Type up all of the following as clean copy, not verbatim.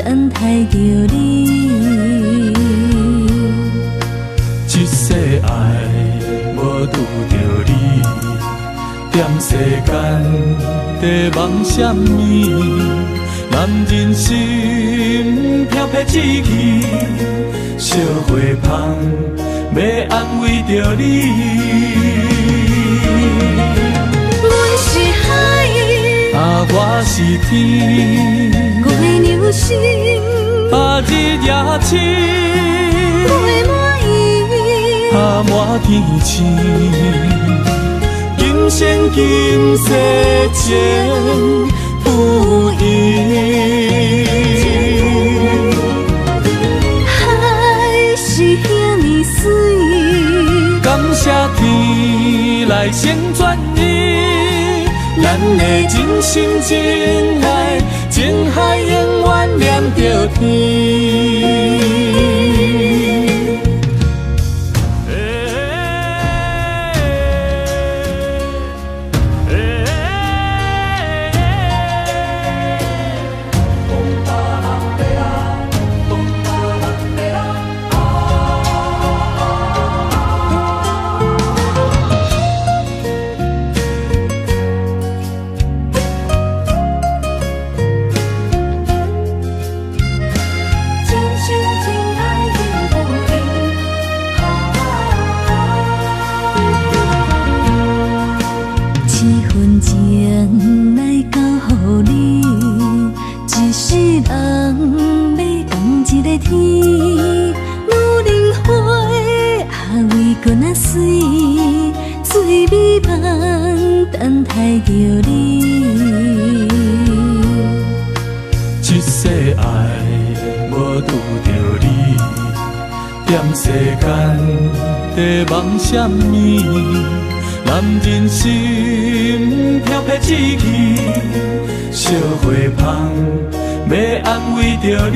等待着你。一世爱无拄着你，踮世间在梦什么？男人心飘撇志气，烧花香要安慰着你。阮是海，我是天，我的牛心，日夜深，袂满意，满天星。今生今世情不移，海是遐尼水，感谢天来成全你，咱的真心真爱，情海永远念着天。等待着你，一世爱无拄着你，踮世间在梦什么？男人心飘撇志气，烧花香要安慰着你。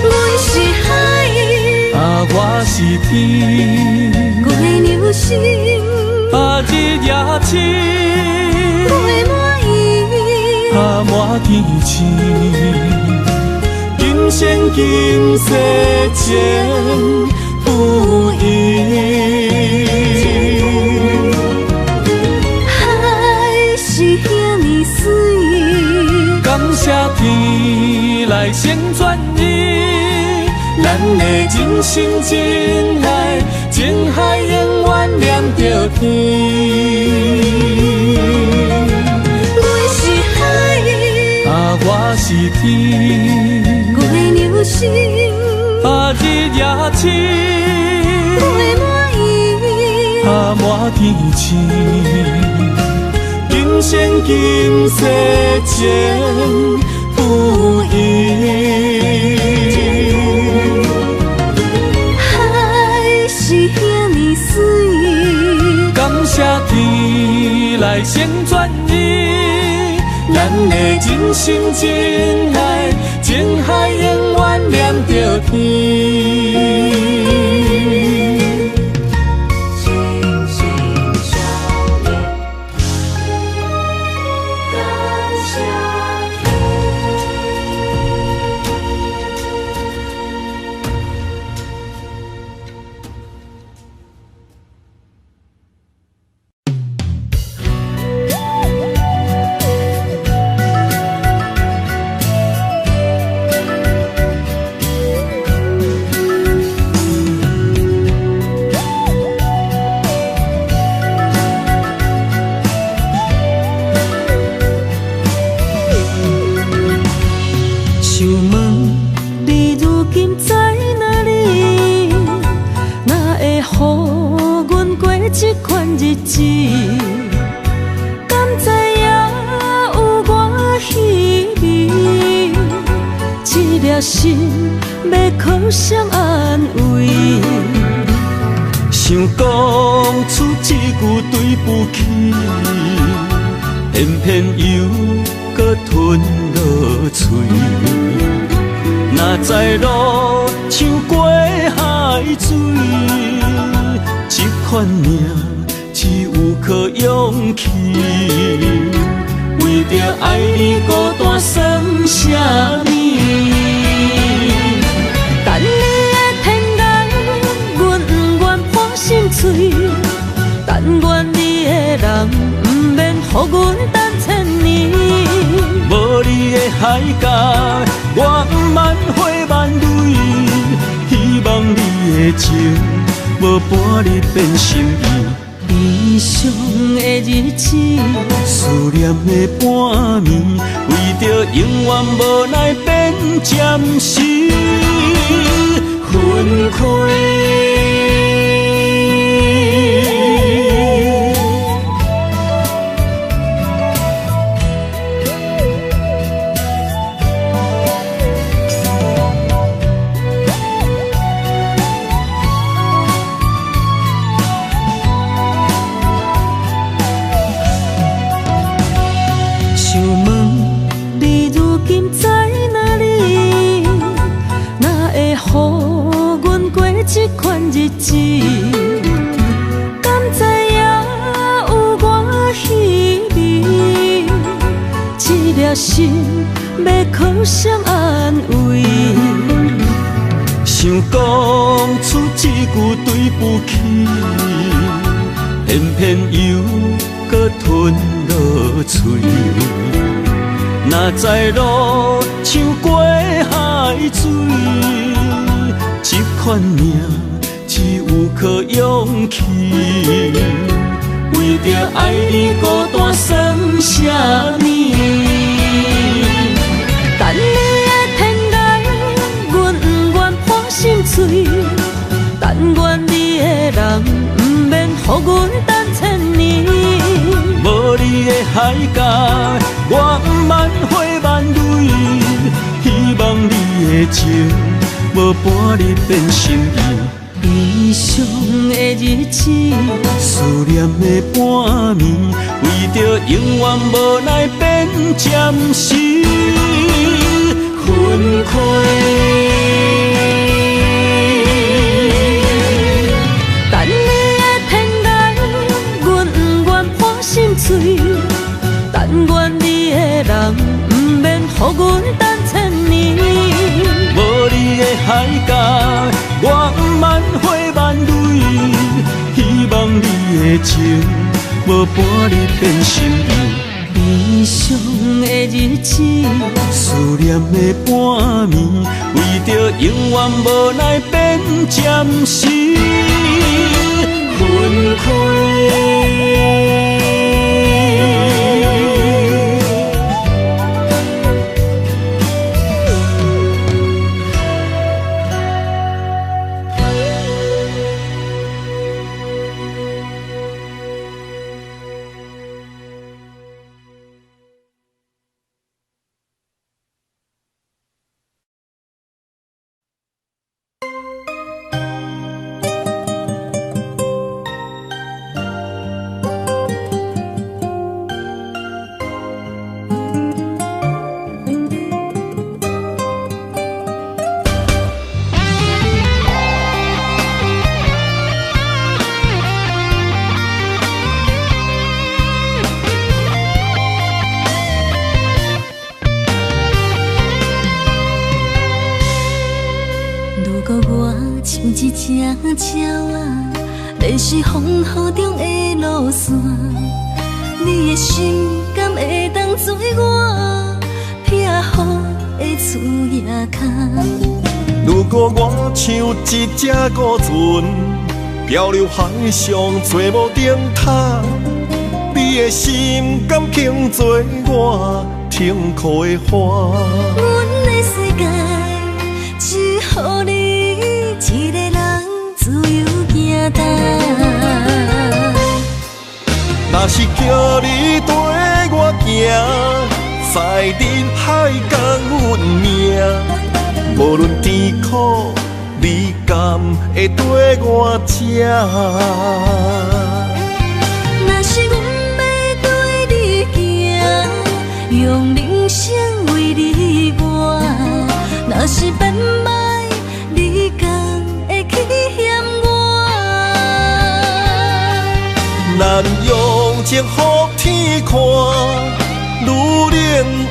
阮是海，我是天，我的牛心，日夜深，袂满意，满天星。今生今世情不移，海是遐尼水，感谢天来成全你，咱的真心真爱，情海永远念着天。阮是海，我是天，我的牛心，日夜深，袂满意，满天星。今生今世情不移，海是遐尼水，感谢天来成全你，咱的真心真爱，情海永远念着天。心要靠谁安慰？想讲出一句对不起，偏偏又搁吞落嘴。若知路像过海水，这款命只有靠勇气。为为着爱你孤单算啥物？等你的天涯，阮不愿破心碎。但愿你的人，不免予阮等千年。无你的海角，我万花万蕊。希望你的情，无半日变心意。悲伤的日子，思念的半暝，为着永远无奈变暂时分开。这款日子，敢知影有我稀微？这粒心要靠谁安慰？想讲出一句对不起，偏偏又搁吞落嘴。若知路像过海水。这款命只有靠勇气，为着爱你孤单算啥物？等你的天涯，阮不愿破心碎。但愿你的人，不免予阮等千年。无你的海角，我万花万蕊。希望你的情。无半日变心意，悲伤的日子，思念的半暝，为着永远无奈变暂时分开。等你的天涯，阮不愿破心碎。但愿你的人，不免予阮等千年。无你的海角，我万花万蕊。希望你的情，无半日变心意。悲伤的日子，思念的半暝，为着永远无奈变暂时分开。一只鸟仔，迷失风雨中的路线，你的心敢会当做我撇予的厝夜空？如果我像一只孤船，漂流海上做无定塔，你的心敢肯做我停靠的花？阮的世界只予你一个人自由行踏。若是叫你跟我行，在人海共运命，无论甜苦，你敢会跟我吃？若是阮要对你行，用人生为你活，若是变歹，你敢会去嫌我？咱用情予天看，愈冷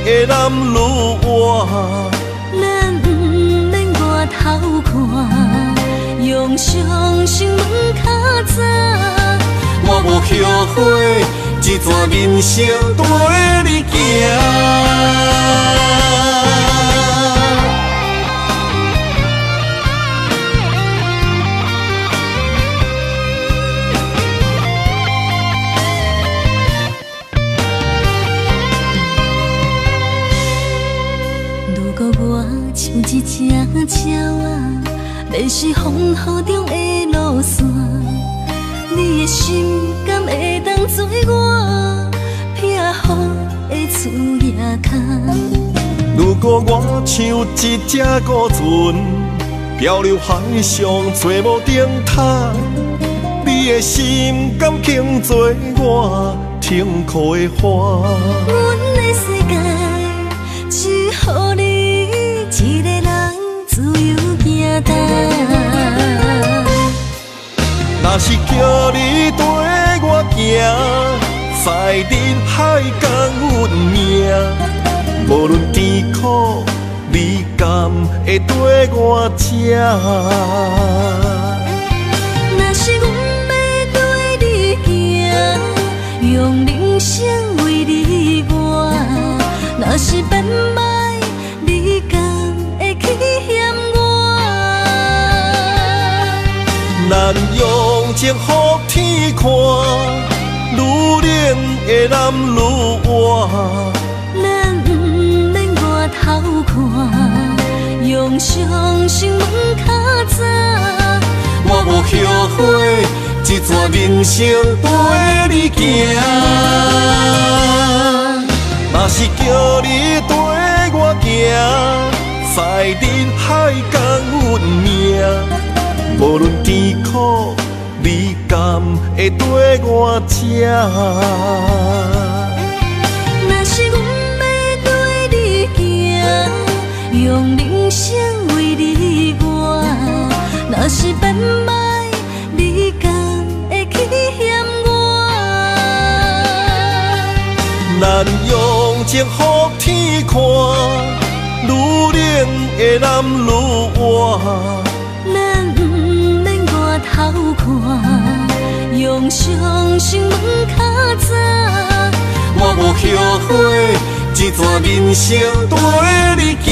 的男愈活。咱不免外头看，用双心门较早。我无后悔，一段人生跟你行。如果我像一只鸟仔，迷失风雨中的路线，你的心敢会当做我撇予的厝野空？如果我像一只孤船，漂流海上找无顶塔，你的心敢肯做我痛苦的花？阮的世界只予你一个人自由行动。若是叫你跟我行，在人海共运命，无论甜苦，你甘会跟我吃？若是阮要对你行，用人生为你活，若是变歹，你敢会去嫌我？咱用情予天看，愈冷的男愈活。咱不免外头看，用双心门较早。我无后悔，一段人生跟你行。若是叫你跟我行，在人海共运命，无论甜苦，你甘会跟我吃？若是阮要对你行，用人生为你活，若是变歹，你敢会去嫌我？咱用情予天看，愈冷的男愈活。咱不免外头看，用双心门较早。我无后悔，一段人生跟你行。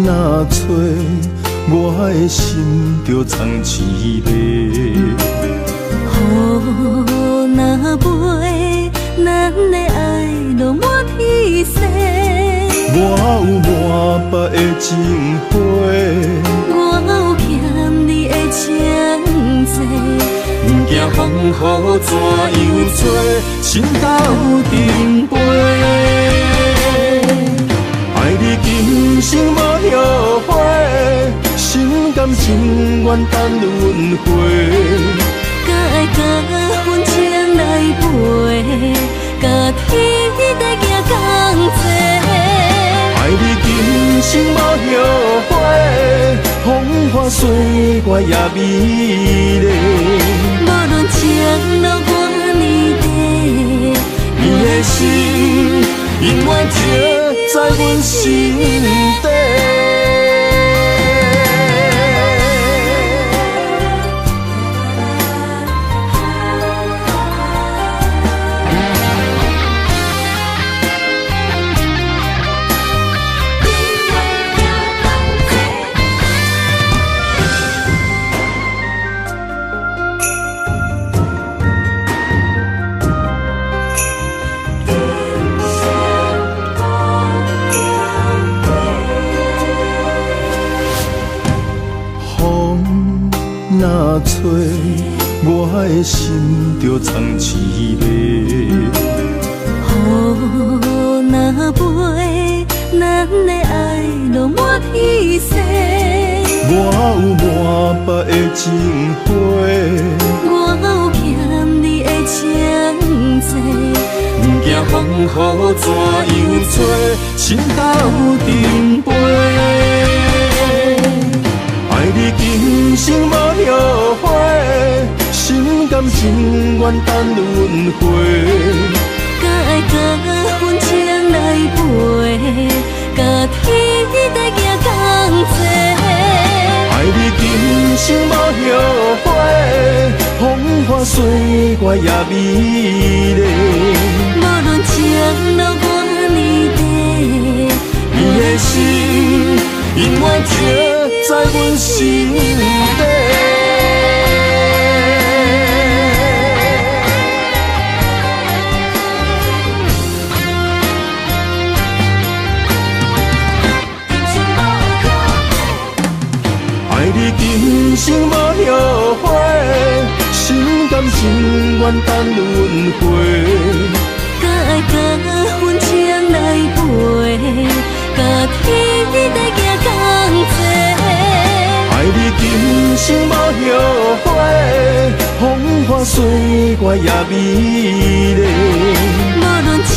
若吹，我的心就藏一个。雨若飞，咱的爱就满天星。我有满腹的情花，我有欠你的情债，不惊风雨怎样做，心斗阵飞。爱你今生无后悔，心甘情愿等轮回。敢爱甲阮情来陪，甲天地行同齐。爱你今生无后悔，风花雪月也美丽。无论前路多年短，你的心永远刻在阮心底。的心就藏滋味。雨若飞，咱的爱落满天星。我有满腹的情花，我有欠你的情债，不惊风雨怎样吹，心斗阵飞。爱你今生无后悔，心甘情愿等轮回。甲爱甲份情来陪，甲天地行同齐。爱你今生无后悔，风花雪月也美丽。无论情路偌呢短，你的心永远刻在阮心底。爱你今生无后悔，心甘情愿等轮回。甲爱甲份情来陪，甲天地行同齐。爱你今生无后悔，风花雪月也美丽。无论情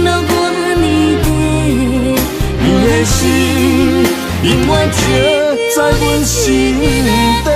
路偌呢短，你的心永远刻在阮心底。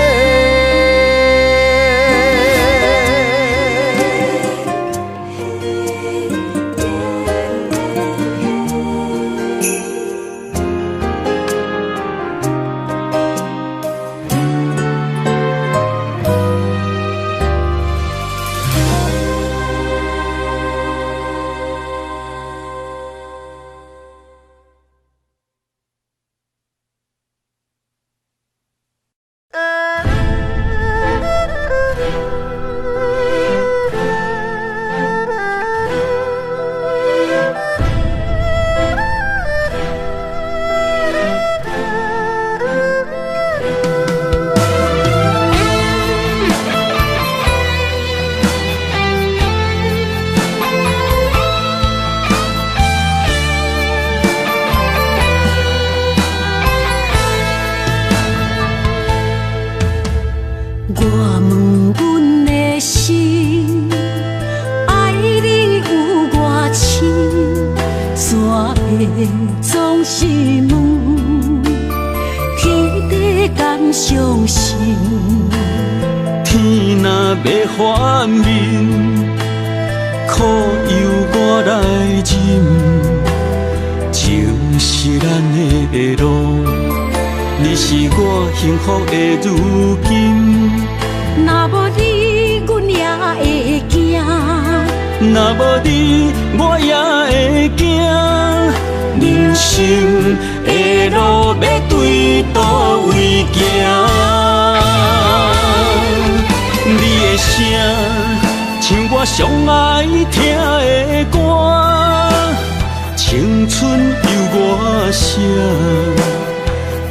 总是问，天地敢相信？天若要反面，苦由我来忍。情是咱的路，你是我幸福的如今。若无你，阮也会惊；若无你，我也会惊。人生的路要对倒位行？你的声像我上爱听的歌，青春由我写，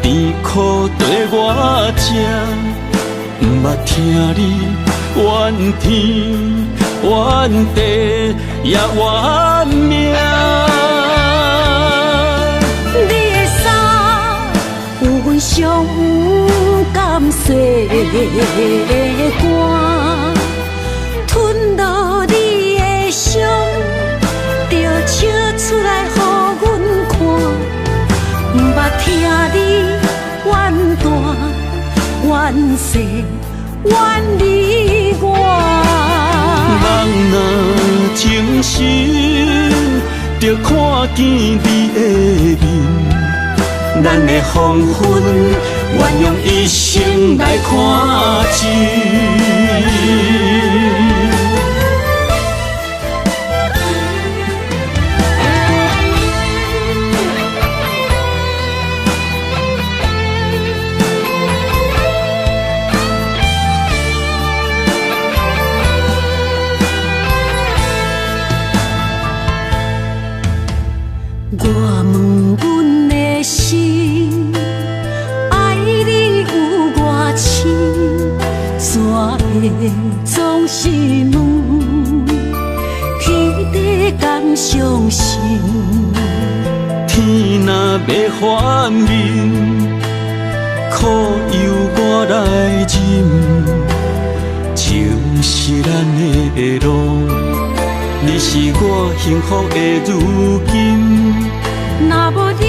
甜苦对我吃，不捌听你怨天怨地也怨命。上甘细的歌，吞落你的伤，就笑出来予阮看。不捌听你怨大怨细怨你我。人若情深，就看见你的面。咱的黄昏，愿用一生来看尽。我问阮的心，爱你有偌深，山的总是伤心。天若要反面，苦由我来忍。情是咱的路，你是我幸福的如今。若无你，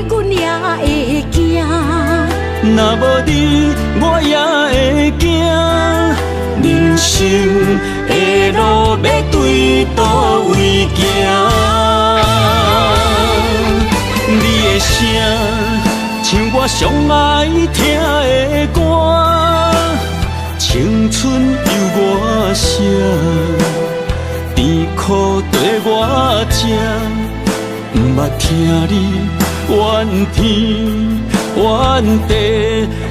阮也会惊；若无你，我也会惊。人生的路要对倒位行？你的声，像我上爱听的歌，青春由我写，甜苦对我吃，不捌听你怨天怨地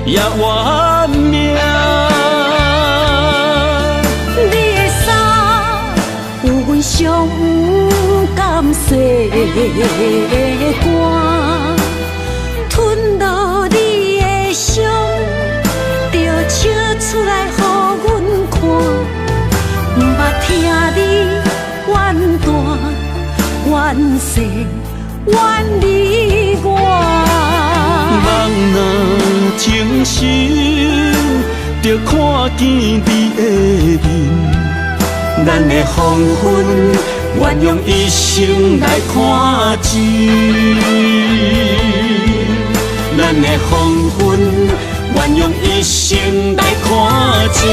也怨命。你的衫有阮上不甘洗的汗，吞落你的伤，就笑出来予阮看。不捌听你怨大怨细怨你我。人若情深，就看见你的面，咱的黄昏愿用一生来看尽，咱的黄昏愿用一生来看尽。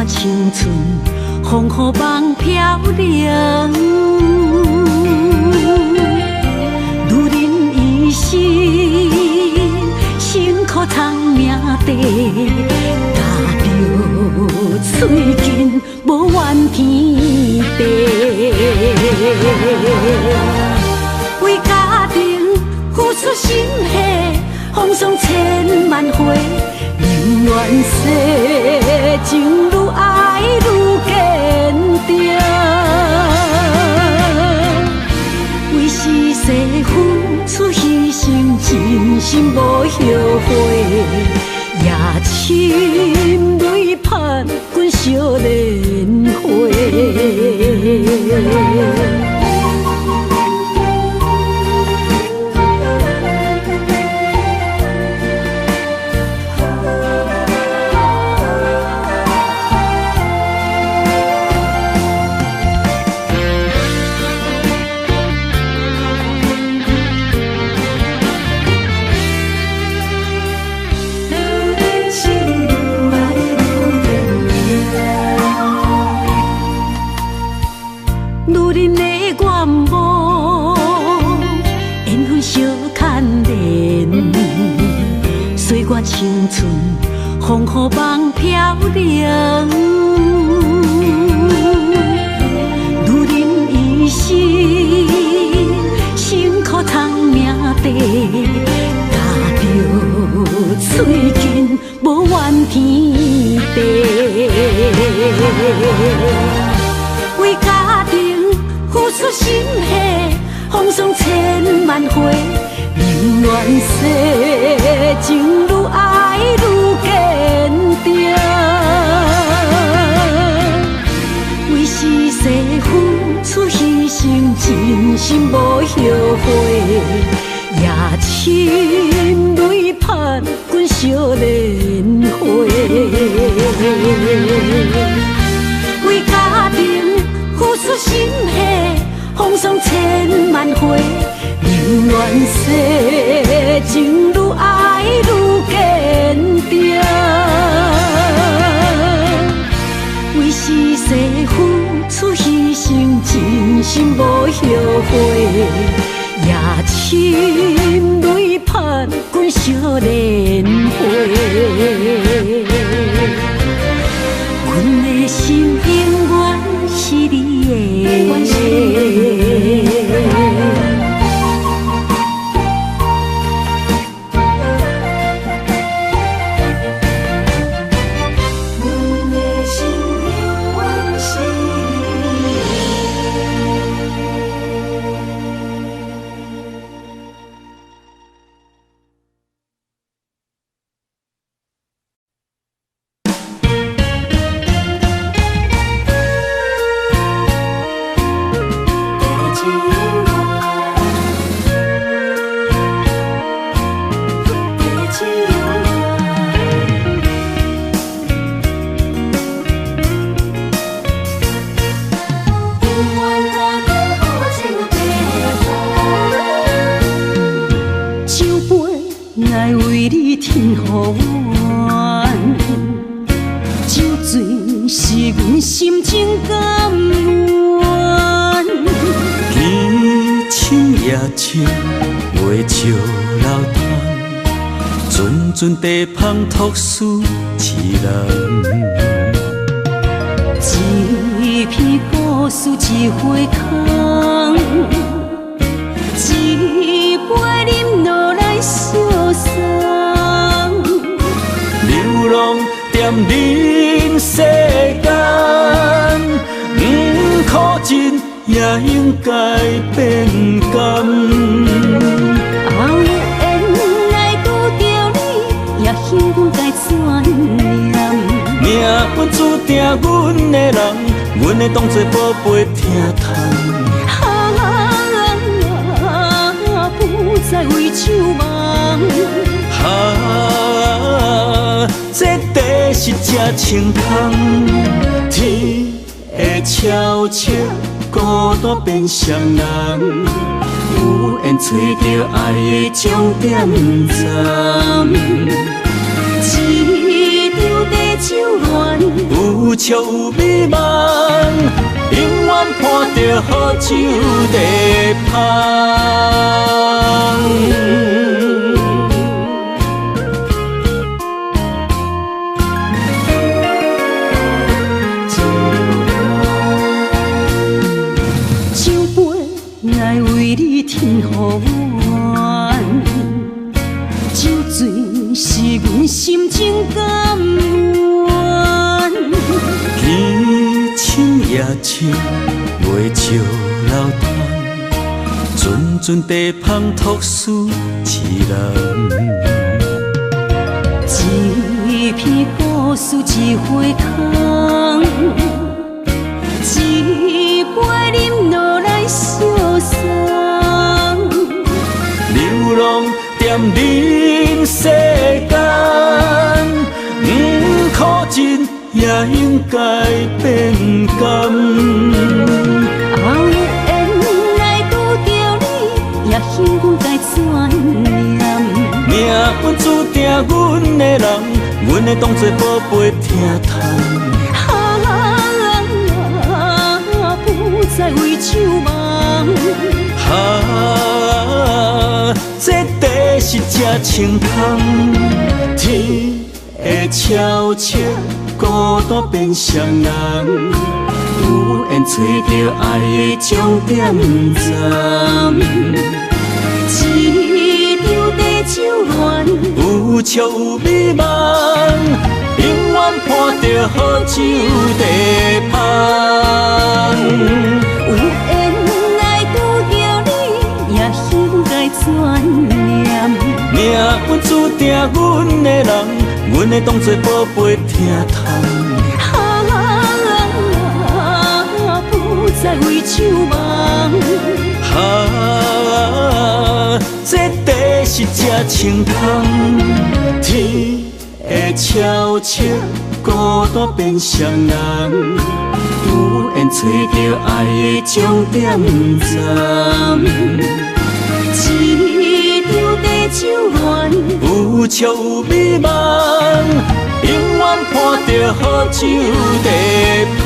青春风雨梦飘零，女人一生辛苦偿命地，踏着嘴筋无怨天地，为家庭付出心血，风霜千万回。宁愿世情愈爱愈坚定，为是世付出牺牲，真心无后悔，也深泪盼阮少年花。青春风雨梦飘零，女人一生辛苦偿命地，踏着嘴筋无怨天地，为家庭付出心血，风霜千万回。宁愿世情愈爱愈坚定，为是世付出牺牲，真心无后悔，也深泪泪拍滚烧莲花。为家庭付出心血，风霜千万回，宁愿世情愈爱愈坚定。为是世付出牺牲，真心无后悔。夜深泪拍滚烧莲花，阮的心永远是你的。阵地芳托书一人，一篇故事一回空，一杯饮落来相送。流浪踮人世间，苦尽也应该变甘。幸运该怎念？命运注定阮的人，阮会当作宝贝疼痛。不再为酒梦。这地是真清空，天会悄悄孤单变双人。有缘找到爱的终点站，一场地酒恋，有笑有美梦，永远伴着好酒地芳。天予愿，酒醉是阮心情甘愿。天深夜深，袂笑流窗，阵地芳托书一人。一篇故事一回空，一杯饮落来相送。流浪踮人世间，苦尽也应该变甘。有缘来拄着你，也幸运该怎念？命运注定阮的人，阮会当作宝贝疼痛。不再为酒梦。这地是真清空，天会悄悄孤单变双人。有缘找到爱的终点站，一场地酒恋，有笑有美梦，永远伴着好酒地芳。有缘来拄着你，也幸该怎念？命运注定阮的人，阮会当作宝贝疼痛。不再为酒梦。这地是这清芳，天会悄悄孤单变双人，有缘找到爱的终点站。一张地酒暖，有笑有美梦，永远伴着好酒地香。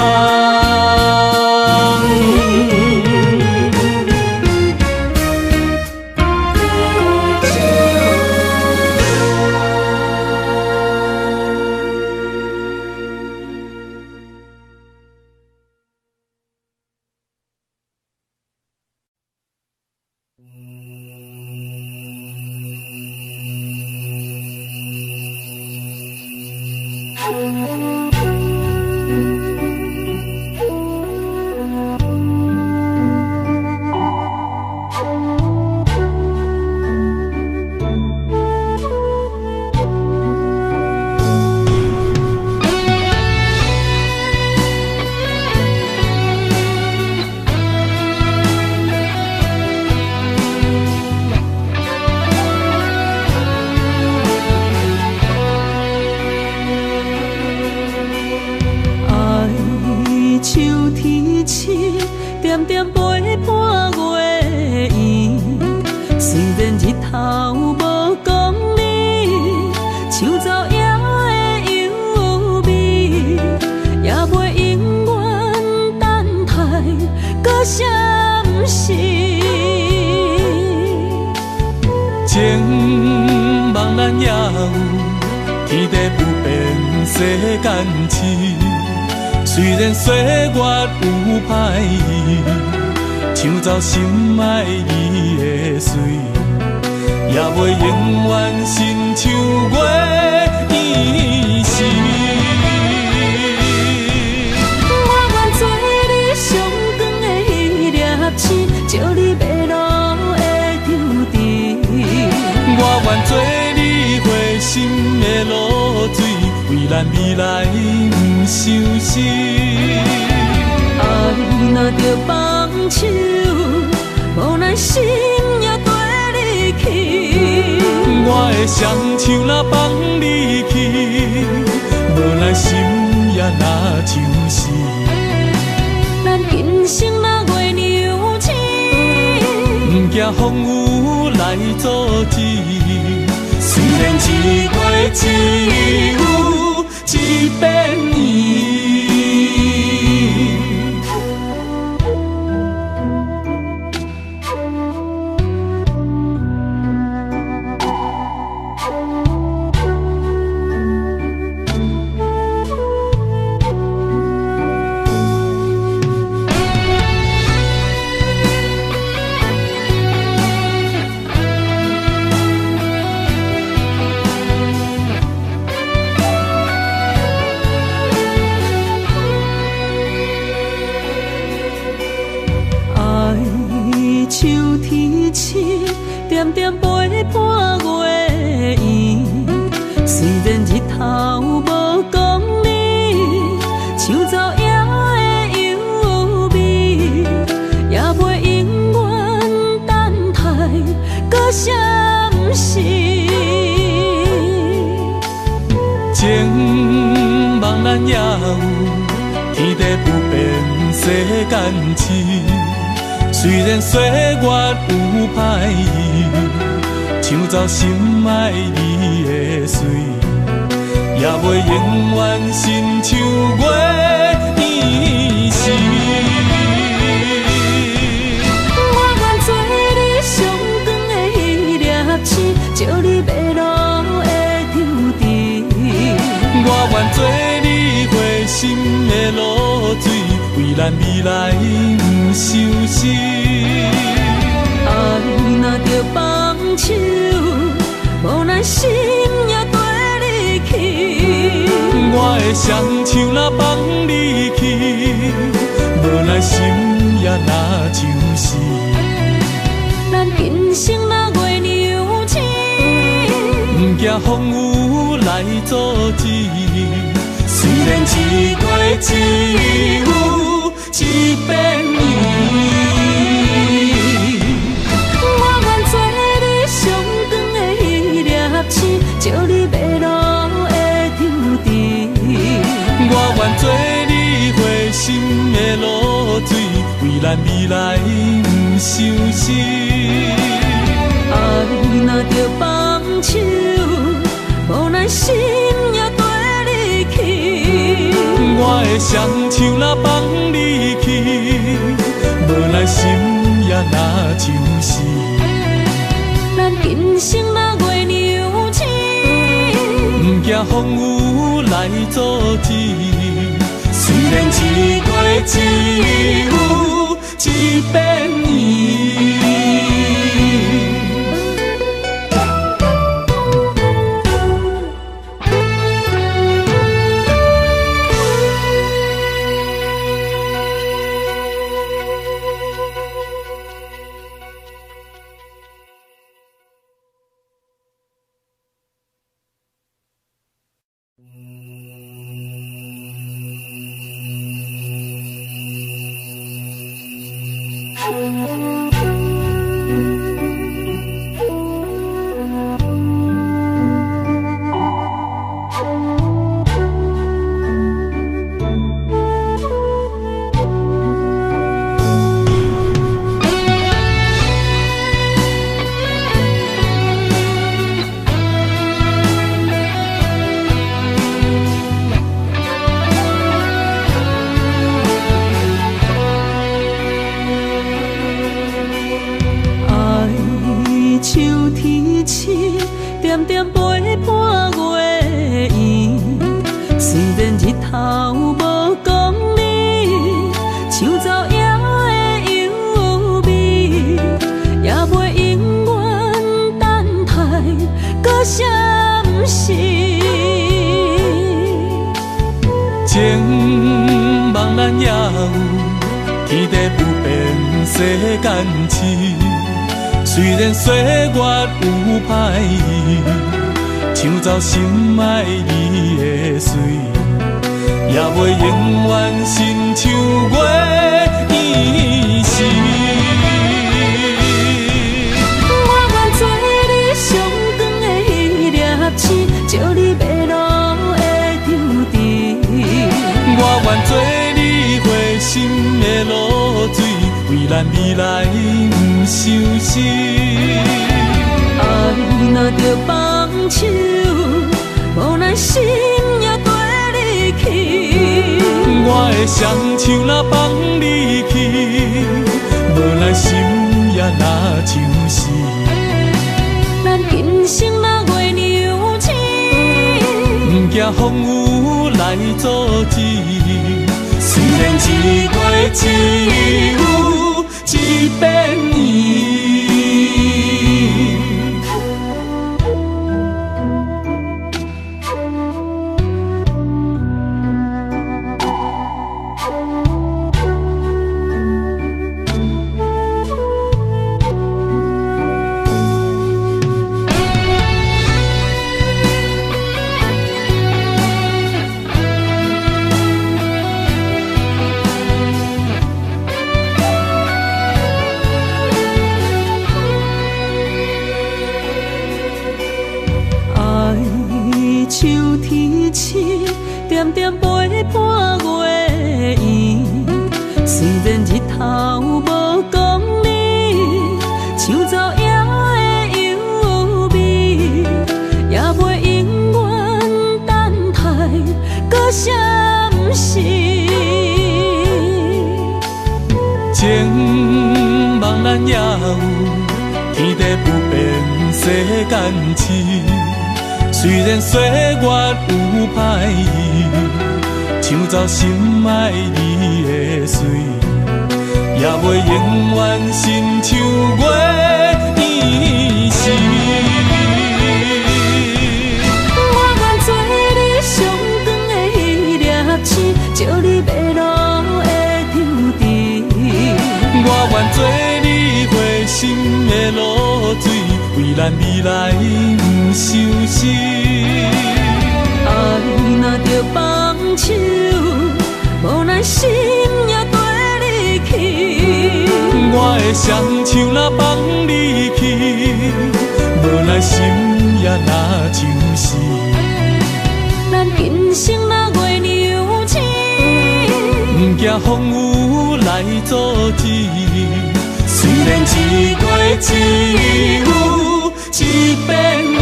心爱伊的水，也袂永远亲像月依时。我愿做你上长的迄粒星，照你迷路的丢滴。我愿做你回心的露水，为咱未来不伤心。爱若着放手。无奈心也跟你去，我的双手若放你去，无奈心也若像死。咱今生若月娘星，不惊风雨来阻止。虽然一月只有一遍年。点点陪伴月圆，虽然日头无讲你，像走野的幽味，也袂永远等待搁闪逝。情茫然也有，天地不变，世间痴。虽然岁月有歹意，抢走心爱你的水，也袂永远亲像月依时。我愿做你上长的迄粒星，照你迷路的丢滴。我愿做你回心的露水，为咱未来不伤心。爱若着放手，无奈心也跟你去。我的双手若放你去，无奈心也若像死。咱今生若月娘星，不惊风雨来阻止。虽然一月只有一遍年。合星，照你迷路的场地。我愿做你回心的露水，为咱未来不相思。爱若着放手，无奈心也跟你去。我的双手若放你去，无奈心也若像是。咱今生若月娘星，不惊风雨来阻止。虽然一月只有一遍年。虽然岁月有歹意，抢走心爱你的水，也袂永远亲像月圆时。我愿做你上长的迄粒星，照你迷路的场地。我愿做你回心的露水，为咱未来不相思。爱若着放手，无奈心也跟你去。我的双手若放你去，无奈心也若像是。咱今生若月娘星，不惊风雨来阻止。虽然一月只有一遍年。点点陪伴月圆，虽然日头无讲理，抢走夜的幽味，也袂永远等待，搁啥不是？情望咱也有，天地不变，世间痴。虽然岁月有歹意，抢走心爱你的水，也袂永远亲像月圆时。我愿做你上长的迄粒星，照你迷路的场地。我愿做你回心的露水，为咱未来不相思。爱若着放手，无奈心也跟你去。我的双手若放你去，无奈心也若风雨来阻止。虽然一月一有一变伊。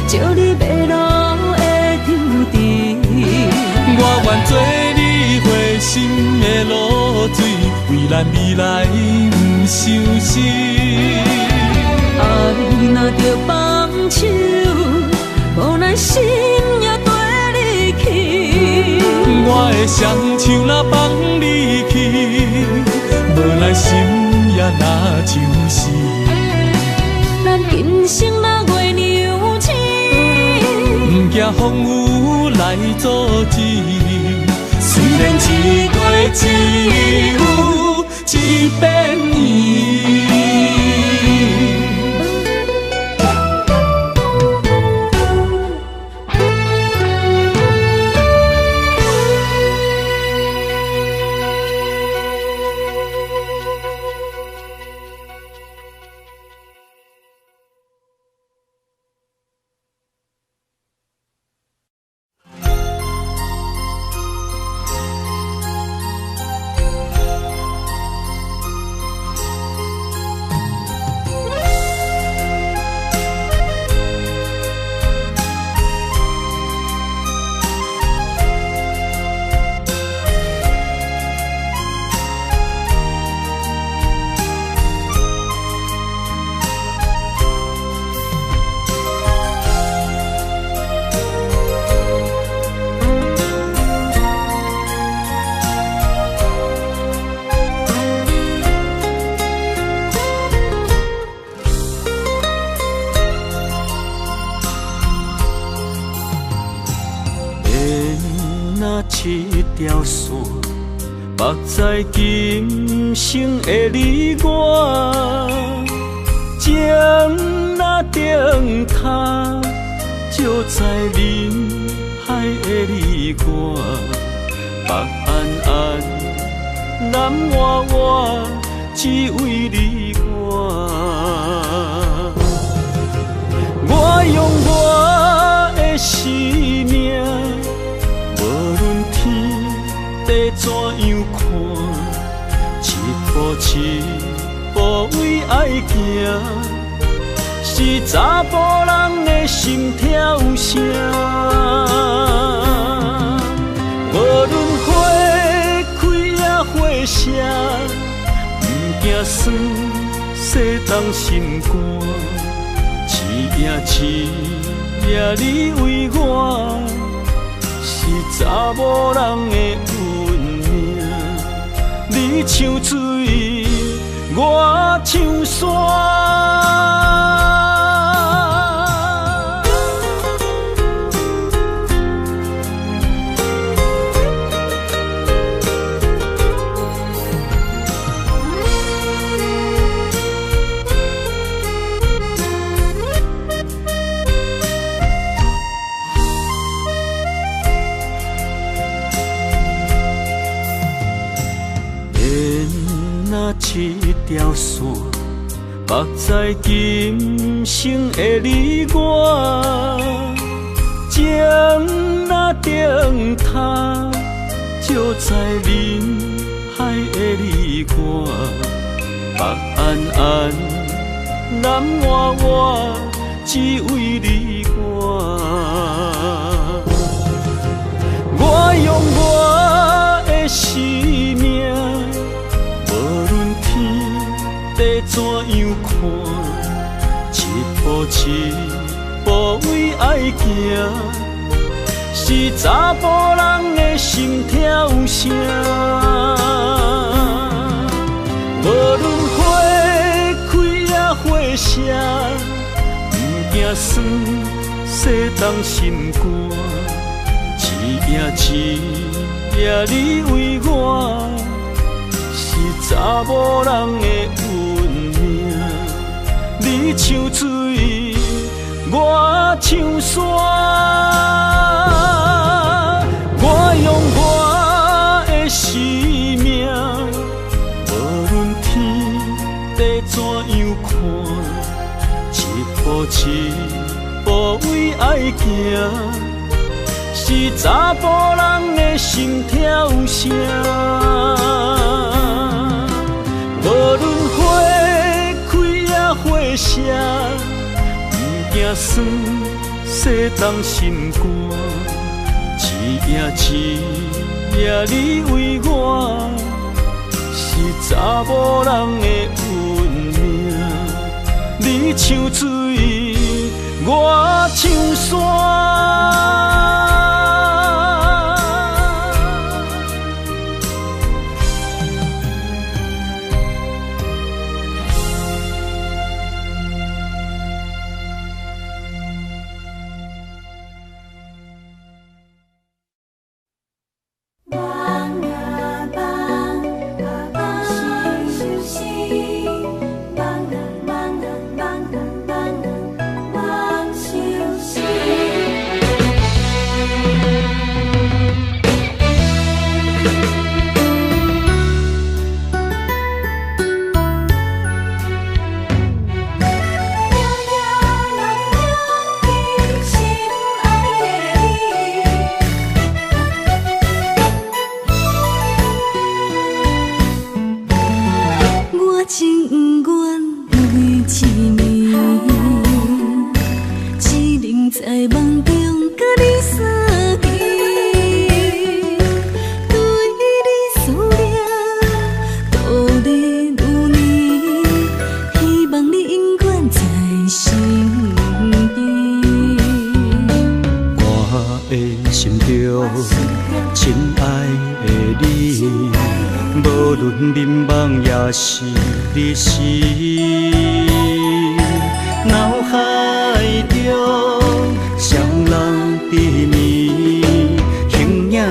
照你迷路的张持，我愿做你回心的露水，为咱未来不伤心。爱若着放手，无奈心也跟你去。我的双手若放你去，无奈心也若像死。咱今生若月娘亲。不惊风雨来阻止，虽然一月一有一变伊。一条线，绑在今生的你我，情若灯塔，照在人海的你我，北暗暗，南弯弯，只为你我。我用我的生命。无论天地怎样看，一步为爱行，是查甫人的心跳声。无论花开也花谢，不惊酸洗动心肝，一夜你为我。是查某人的运命，你像水，我像山。一条线，绑在今生的你我，情若灯塔，照在人海的你我，北暗暗，南弯弯，只为你我。我用我的生命。无论天地怎样看，一步为爱行，是查甫人的心跳声。无论花开也花谢，不惊酸洗动心肝，一夜你为我。是查某人的运命，你像水，我像山。我用我的生命，无论天地怎样看，一步无畏爱行，是查甫人的心跳声。无论花开也花谢，不惊酸洗冻心肝。一夜一夜你为我，是查某人的运命。你像水，我像山。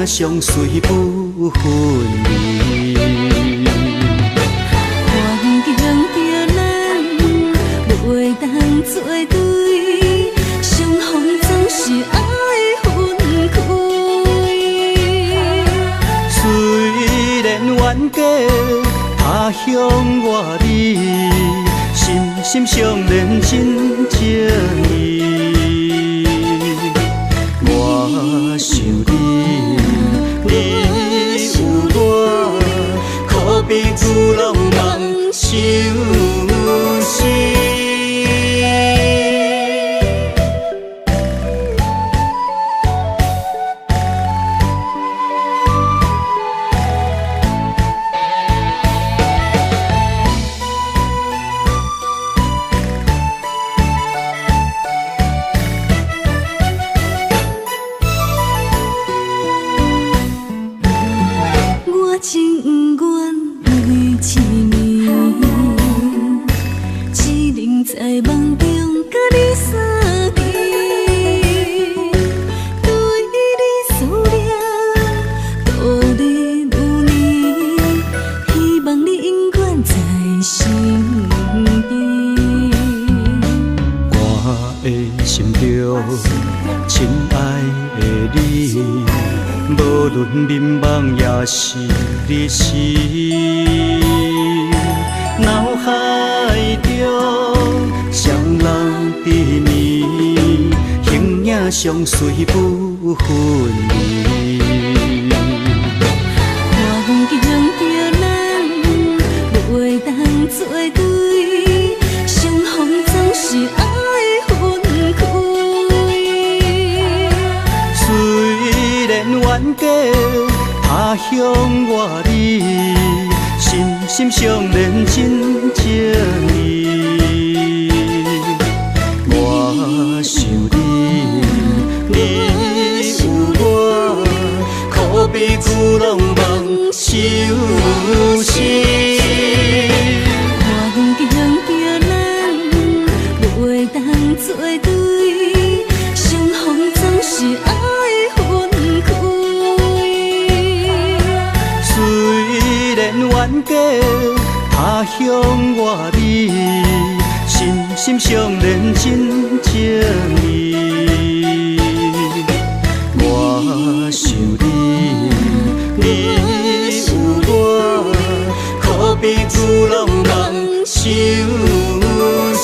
相随不分离，环境叫咱袂当作对，相逢总是爱分开。虽然冤家他乡外里，心心相连真情义。我想你。你有我，可比旧浪漫相思。民梦也是日时，脑海中双人缠绵，形影相随不分离。环境叫咱袂当作对，相逢总是爱分开。虽然冤家他乡外里，心心相连真情义。我想你，你有我，可比旧浪漫相思。环境叫咱袂当作对，相逢总是爱分开。虽然冤家他乡外里，心心相连真情义。我想你，你有我，可比旧浪漫相思。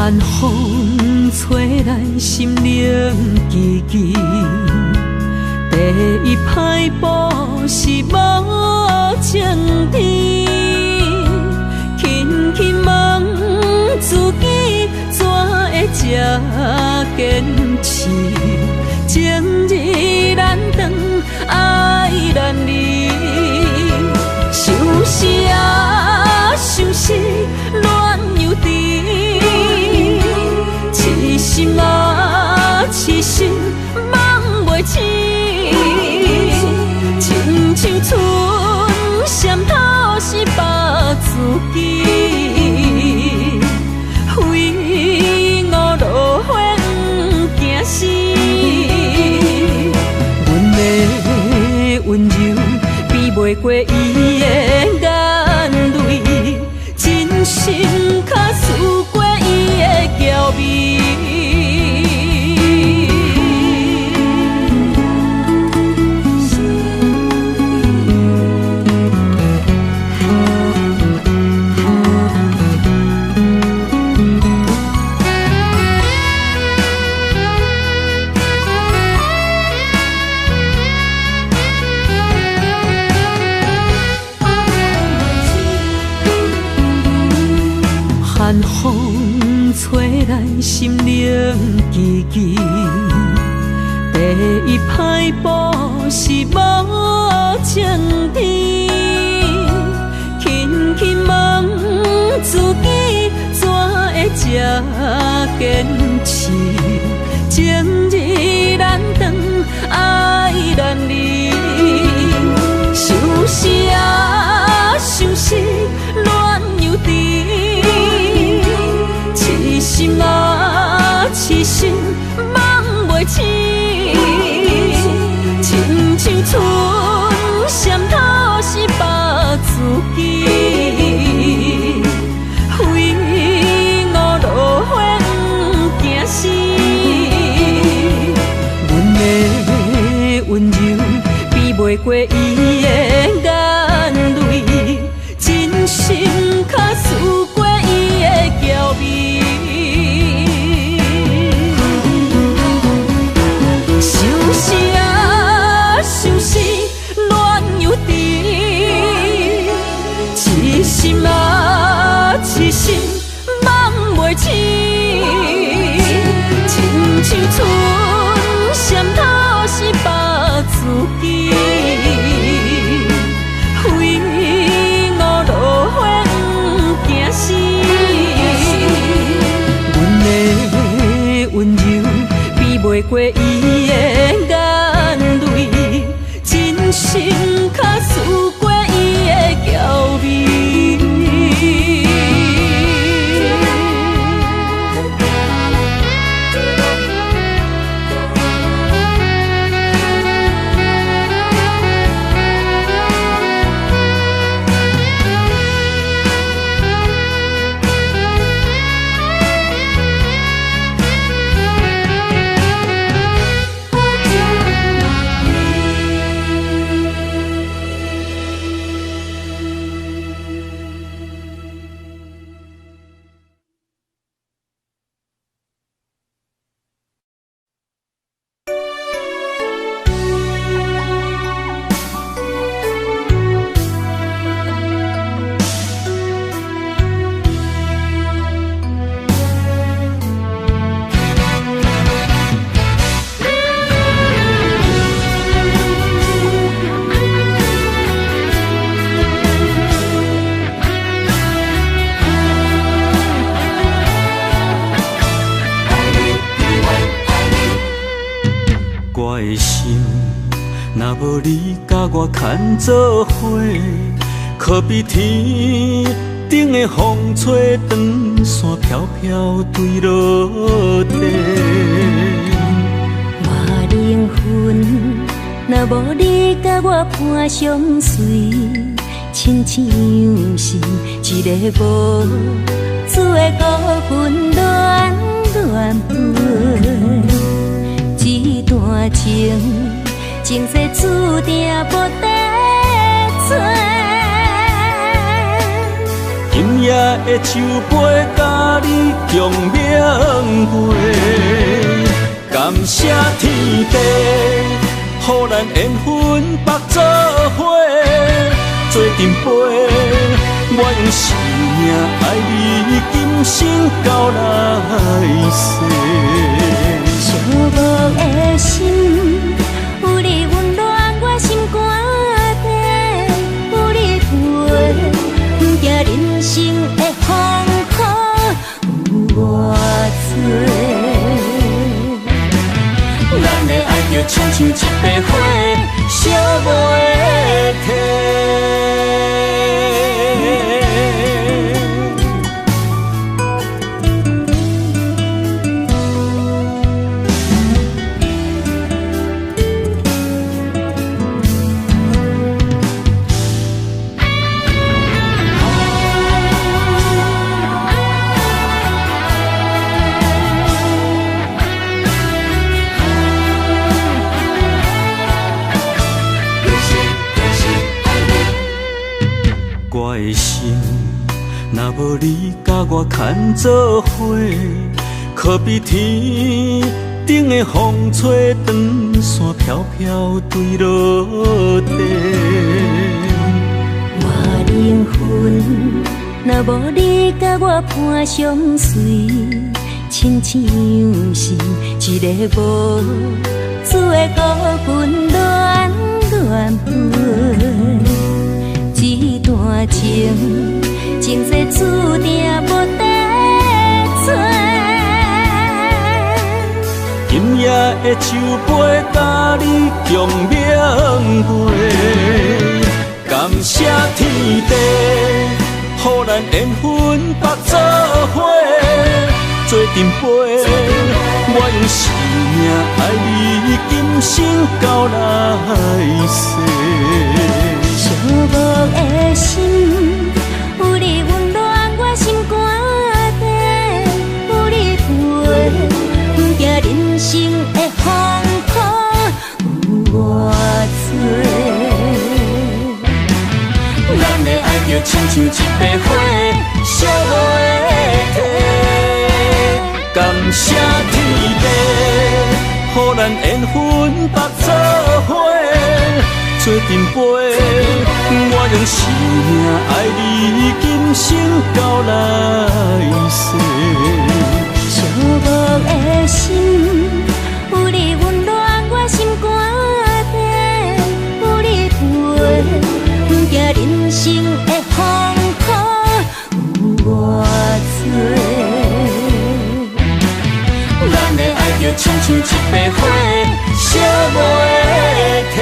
寒风吹来，心灵寂寂。第一摆步是无情天，轻轻问自己，怎会这坚持？情义难断，爱难离，想死啊，想死，恋又甜。痴心啊，痴心梦袂醒，亲像春闪透是百自己，非我落花不惊死。阮的温柔比袂过伊的眼泪，真心较输过伊的娇媚。寒风吹来，心灵寂寂。第一摆步是无情天，轻轻问自己，怎会这坚持？情义难断，爱难离，想死啊，想死，恋又甜。痴心啊，痴心梦袂醒，亲像春闪透是百自己，非我落花不惊死。阮的温柔比袂过伊的眼泪，真心较输过伊的娇媚。想死啊，想死，恋又甜。痴心啊，痴心，梦袂醒。亲像春闪透是百自己，非我落花不惊死。阮的温柔比袂过伊的眼泪，真心较输过伊的娇媚。我的心，若无你甲我牵做伙，可比天顶的风吹长线飘飘坠落地。我灵魂若无你甲我伴相随，亲像是一个无主的孤魂乱乱飞。这段情，前世注定无得找。今夜的酒杯，甲你共鸣会。感谢天地，予咱缘分绑做伙，做阵陪。我用生命爱你，今生到来世。寂寞的心，有你温暖我心肝底，有你陪，不惊人生的风雨有偌多。咱的爱就亲像一杯火，烧袂停。我的心，若无你甲我牵做伙，可比天顶的风吹长线飘飘坠落地。我灵魂若无你甲我伴相随，亲像是一个无主的孤魂乱乱飞。这段情，前世注定无得找。今夜的酒杯，甲你共鸣会。感谢天地，予咱缘分绑做伙，做阵陪。我用生命爱你，今生到来世。寂寞的心，有你温暖我心肝底，有你陪，不惊人生的风雨有偌多。咱的爱就亲像一杯火，烧袂停。感谢天地，予咱缘分绑做伙，做阵陪。我用生命爱你，今生到来世。寂寞的心，有你温暖我心肝底，有你陪，不惊人生的风雨有偌多。咱的爱就亲像一杯火，烧袂停。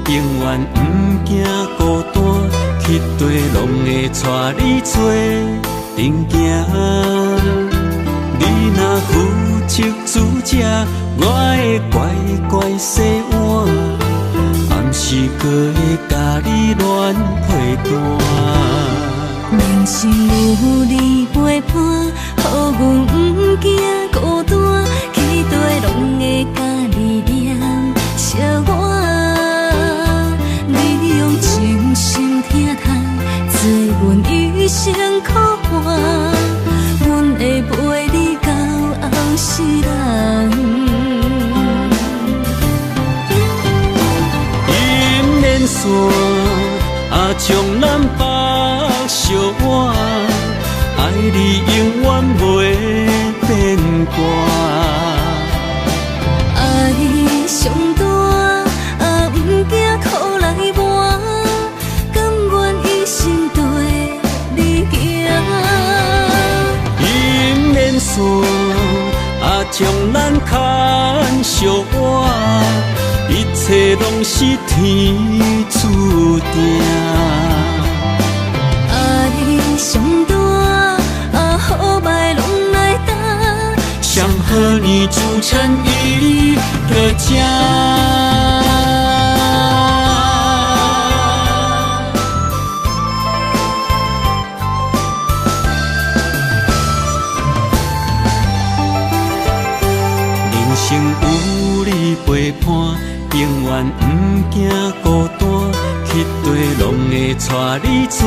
永远不惊孤单，去地拢会带你做阵行。你若负责主者，我会乖乖洗碗，暗时搁会甲你乱配单。人生有你陪伴，予阮不惊孤单，去地拢会甲你念相伴。银莲线啊，将咱绑相偎，爱你永远袂变卦。爱上大，啊，毋惊苦来磨，甘愿一生对你行。银莲线啊，将咱牵相偎，一切拢是天注定。爱上大，啊，好歹拢来担。想和你组成一个家。人生有你陪伴，永远不惊孤单，去地拢会带你做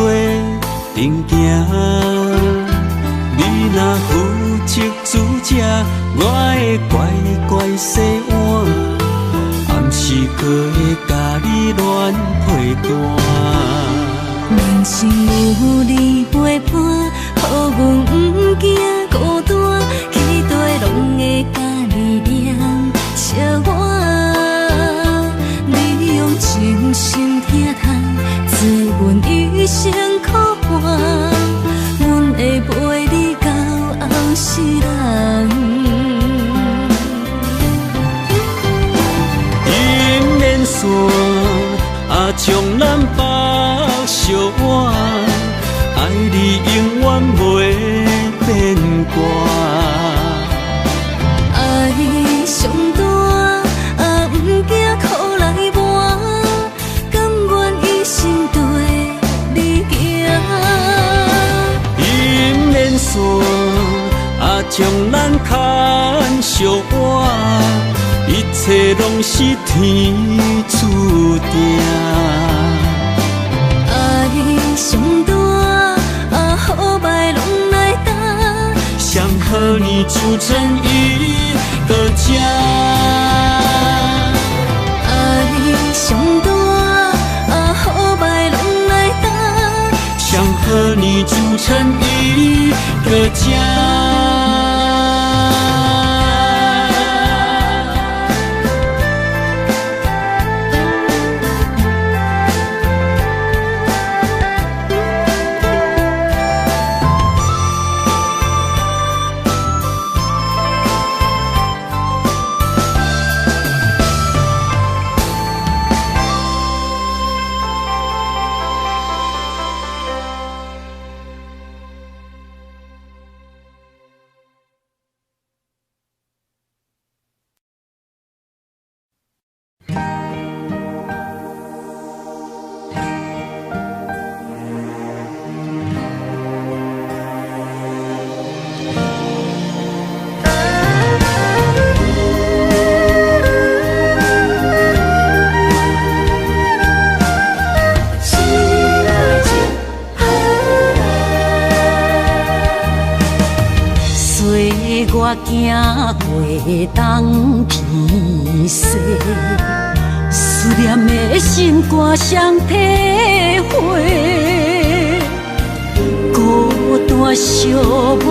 阵行。你若负责主食，我会乖乖洗碗，暗时搁会甲你暖被单。人生有你陪伴，予阮不惊孤单，期待拢会甲你念笑碗。你用真心疼痛，做阮一生苦患，阮会陪你到后世人。银莲线啊，将咱绑相偎，爱你永远袂变卦。爱上大，啊，毋惊苦来磨，甘愿一生对你行。银莲线啊，将咱牵相偎，一切拢是天注定。爱上大，啊，好歹拢来担。想和你组成一个家。爱上大，啊，好歹拢来担。想和你组成一个家。我行过东偏西，思念的心肝双体会，孤单寂寞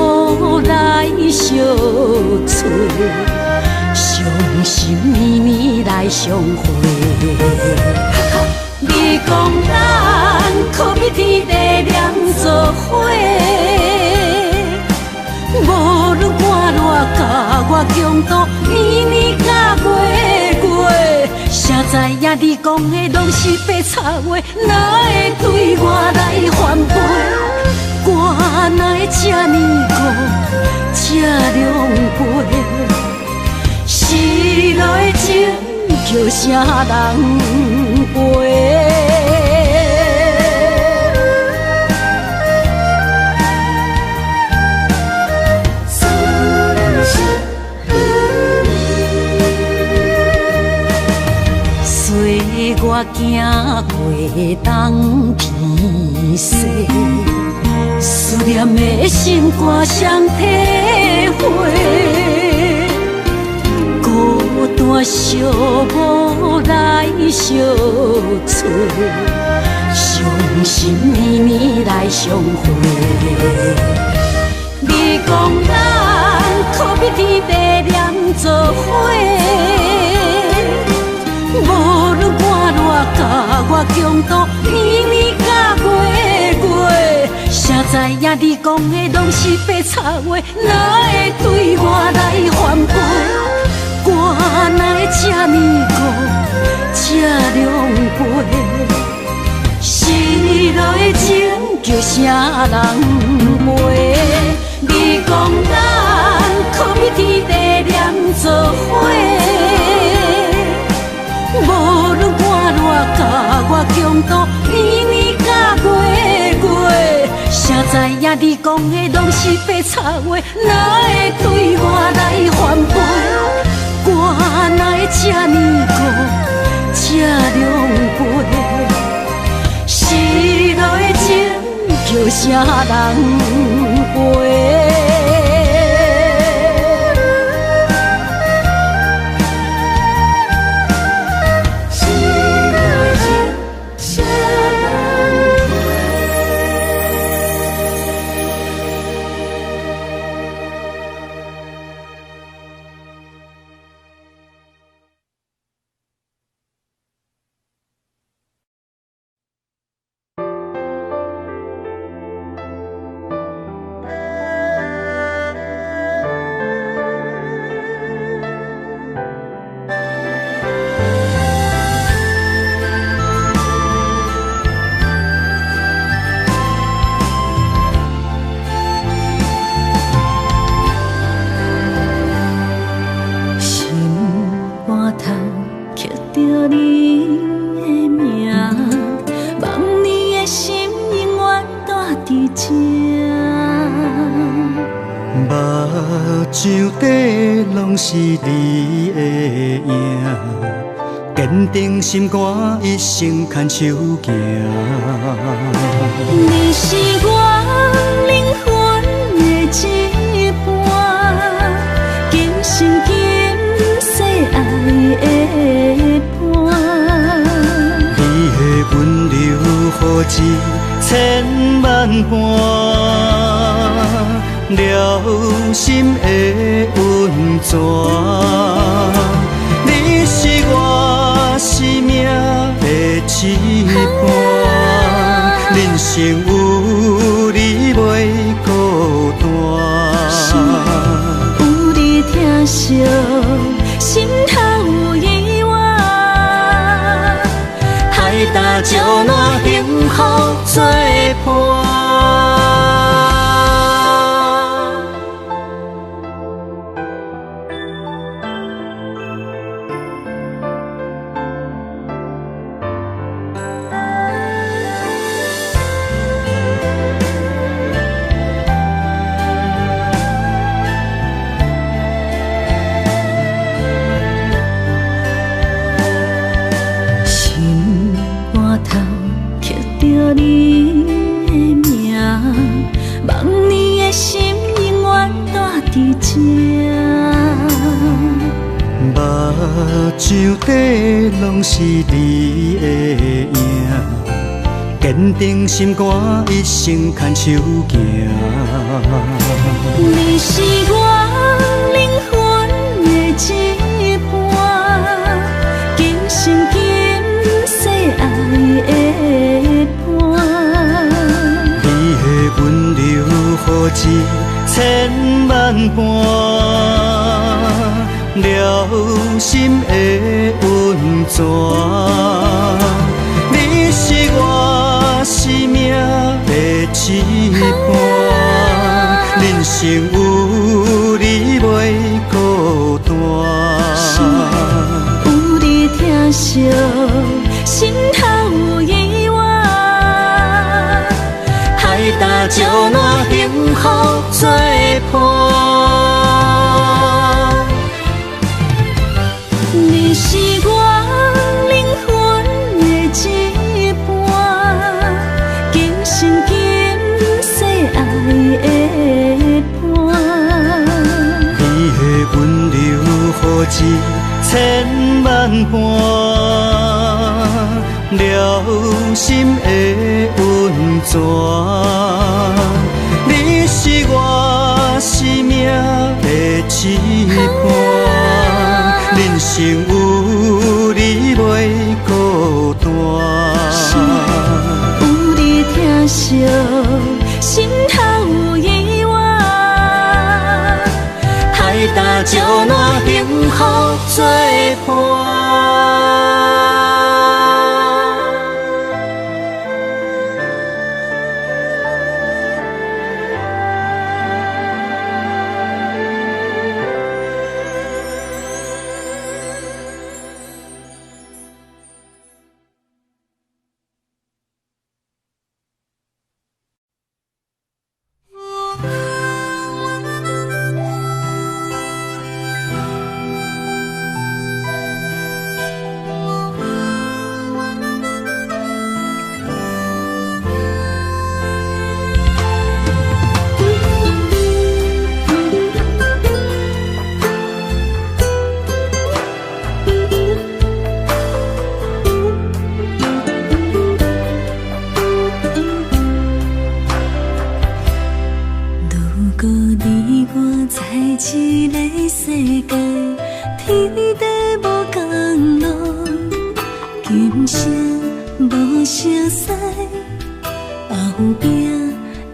来相找，伤心绵绵来相会。你讲咱可比天地连做伙。无论我偌甲我强度，年年甲月月，谁知影你讲的拢是白插话，哪会对我来反背？我哪会这呢孤，这狼狽？失落的情叫啥人陪？我行过东偏西，思念的心肝双体会，孤单我相无来相找，伤心绵绵来相会。你讲咱可比天地念做伙，无论我偌甲我强度，年年甲月月，谁知影你讲的拢是白插话，哪会对我来反背？我哪会这呢孤，这狼狽？失落的情叫啥人袂？你讲咱可比天地念做伙，无论我偌甲我强度，年年甲月月，谁知影你讲的拢是白插话，哪会对我来反背？我哪会这呢孤，这狼狽？失落的情叫啥人陪？是你的影，坚定心肝，一生牵手行。你是我灵魂的一半，今生今世爱的伴。你的温柔何止千万般。了心的温泉，你是我生命的一半，人生有你袂孤单。有你疼惜，心头有意外，海大石烂，幸福作伴。目睭底拢是你的影，坚定心肝，一生牵手行。你是我灵魂的一半，今生今世爱的伴。你的温柔何止千万般。了心的温泉，你是我生命的一半，人生有你袂孤单。有你疼惜，心头有意外，海大石烂，幸福作伴。你是我灵魂的一半，今生今世爱的伴。你的温柔何止千万般，了心的温泉。你是我生命的一半，人生有你袂孤单。有你疼惜，心头有意外，海大石烂，幸福作伴。虽然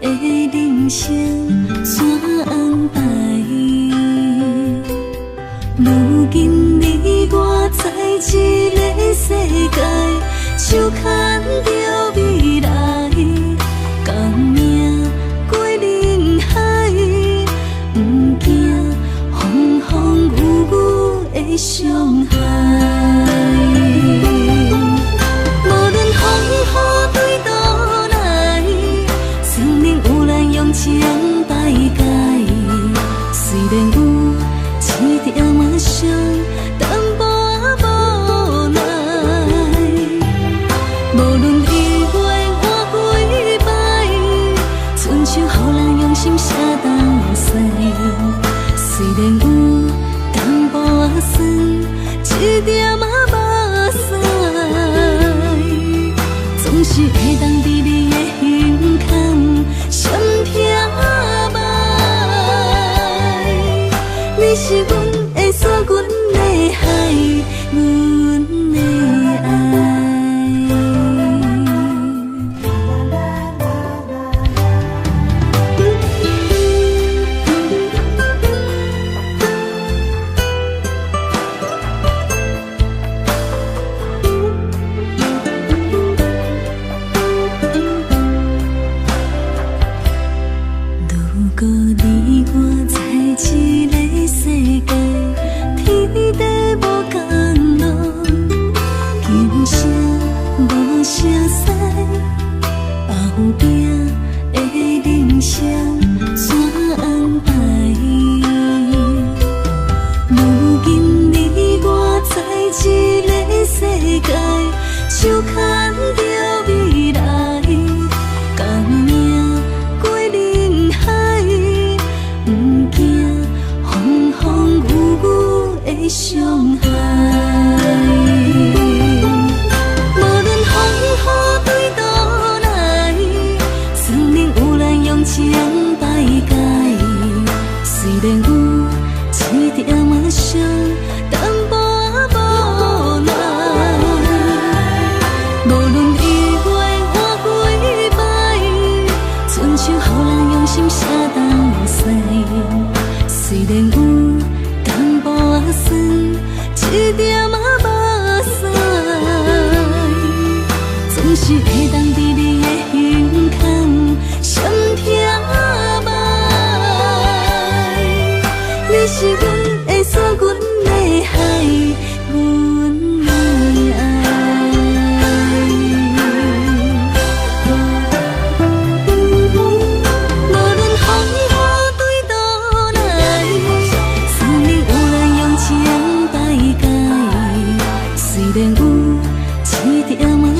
有一点仔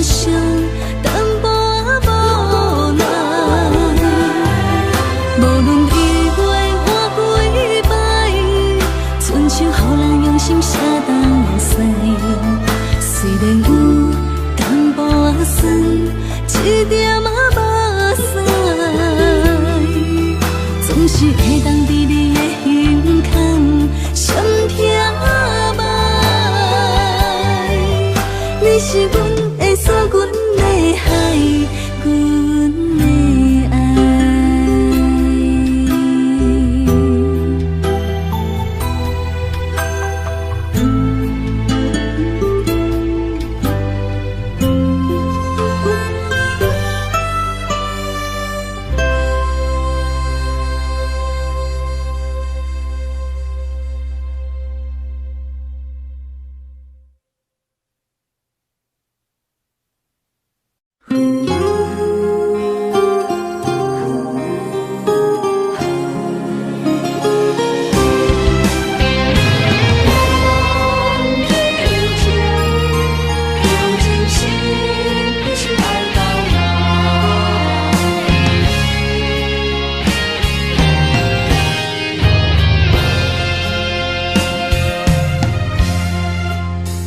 伤，淡薄酸，一点仔无散，总是会当伫你的胸腔闪听卖。你是阮的锁，阮的海，阮的爱。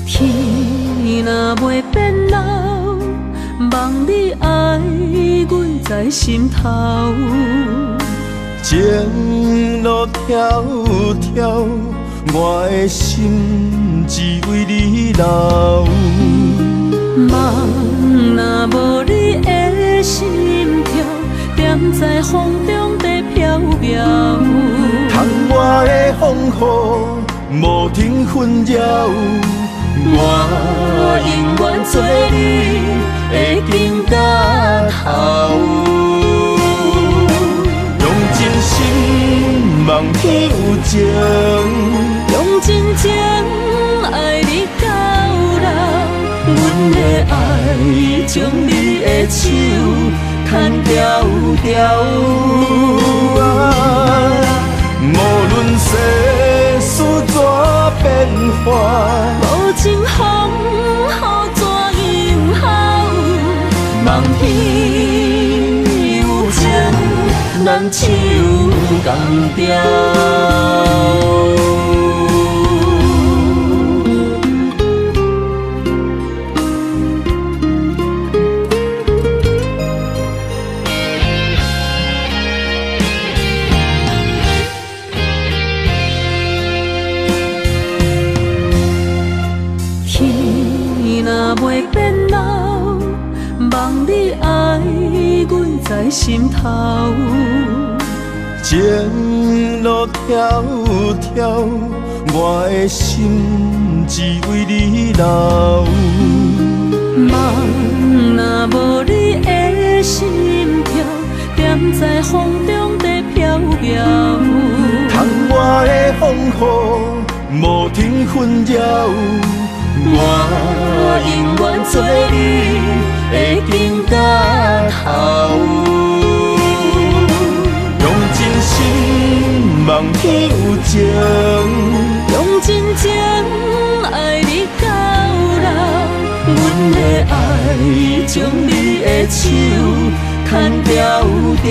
天若袂变老，望你爱阮在心头。情路迢迢，我的心只为你留。梦若无你的心跳，踮在风中在飘飘。窗外的风雨无停纷扰，我永远做你的根甲头。用真心望天有情，用真情爱你到老。阮的爱将你的手牵条条。无论世事怎变化，无情风雨怎样好，望天有情，咱手共调。袂变老，望你爱阮在心头。情路迢迢，我的心只为你留。梦若无你的心跳，踮在风中在飘飘。窗外的风雨无停纷扰，我永远做你的根甲头。用真心望天有情，用真情爱你到老。阮的爱将你的手牵条条。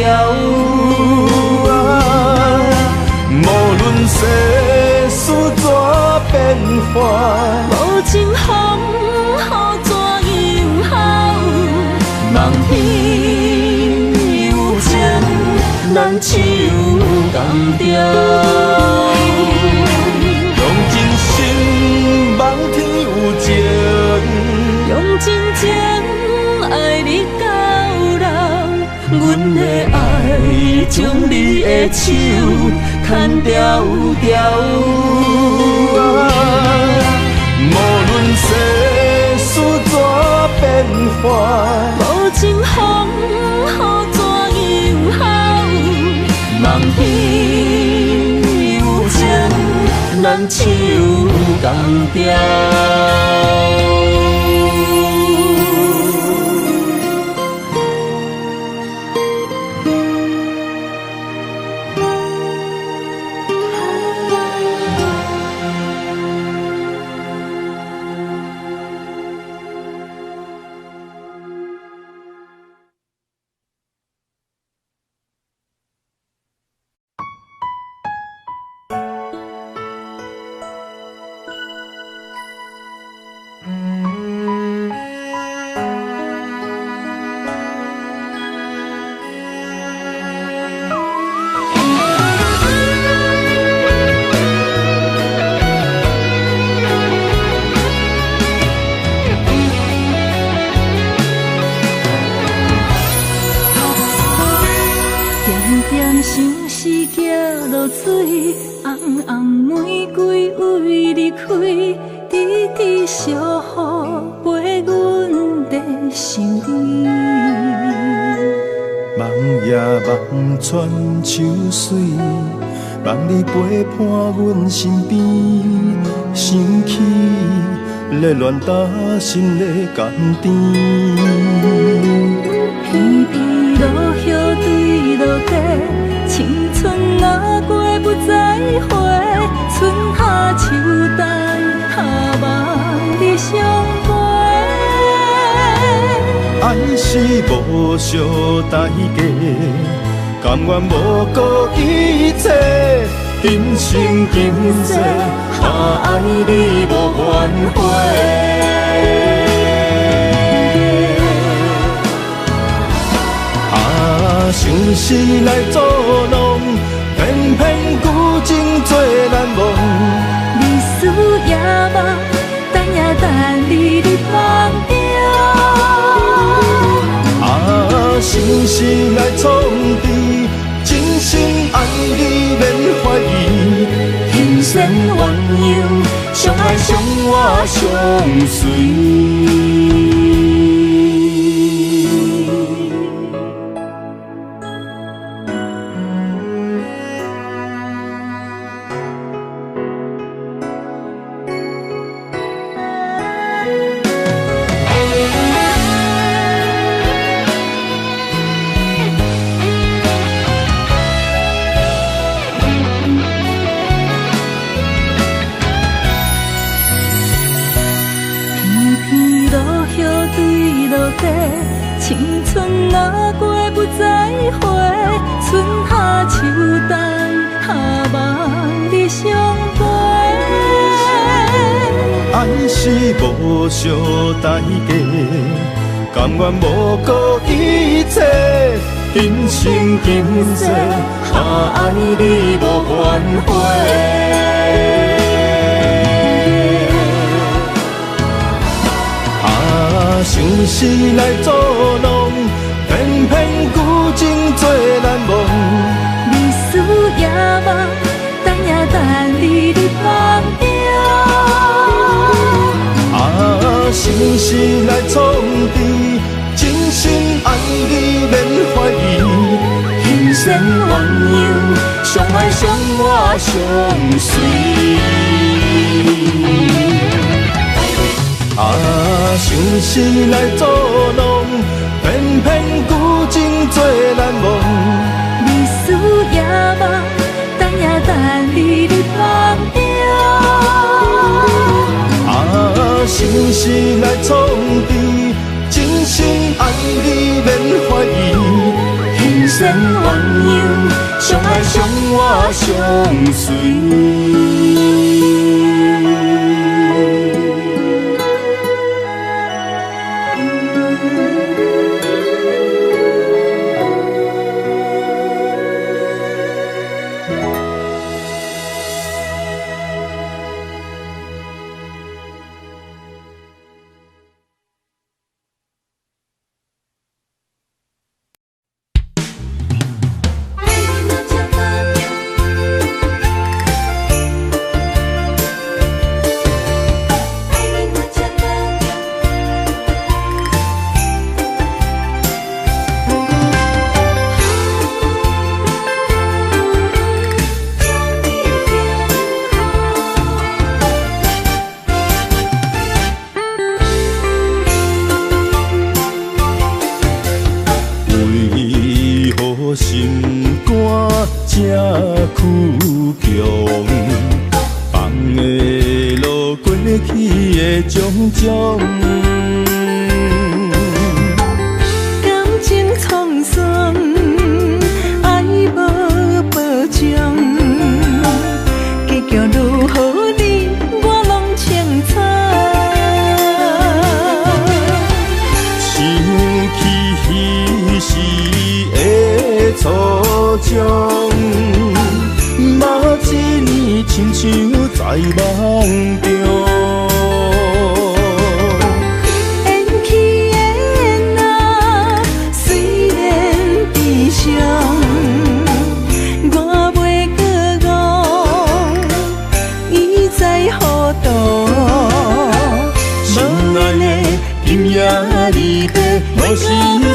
无论世事怎变化，无情风雨怎样好，望天有情，咱手共调。用真心望天有情，用真情爱你到老。阮的爱将你的手牵条条。无论世事怎变化，无情风雨怎样好，望天有情，咱手共调。像是走落水，红红玫瑰为你开，滴滴小雨陪阮在心里。梦也梦穿秋水，梦你陪伴阮身边，生气热恋打心的甘甜。片片落叶对落地，青春若过不再回，春夏秋冬下望你相陪。爱是无相代价，甘愿无顾一切，今生今世，爱你无怨悔。想是来作弄，偏偏旧情做难忘。历史也梦，等也等你入梦中。想是来创治，真心爱你免怀疑。人生鸳鸯，相爱相活相随。青春若过不再回，春夏秋冬下望你相陪。爱是无相代价，甘愿无顾一切，今生今世，爱你无怨悔。想是来作弄，偏偏旧情做难忘。历史也梦，等也等你入梦中。想是来创治，真心爱你免怀疑。人生鸳鸯，相爱相活相随。想是来作弄，偏偏旧情做难忘。历史也梦，等也等你入梦中。想是来创治，真心爱你免怀疑。人生鸳鸯，相爱相活相随。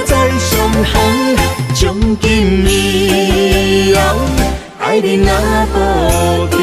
在上行，将今以后爱你若保重。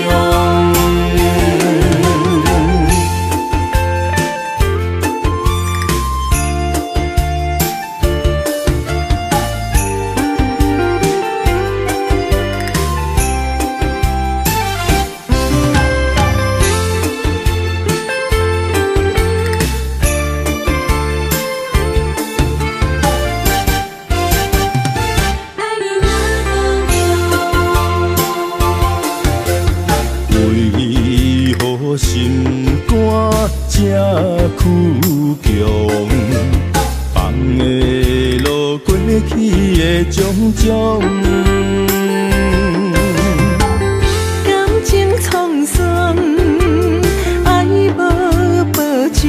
心肝这苦强，放的路过去的种种，感情沧桑，爱无保障，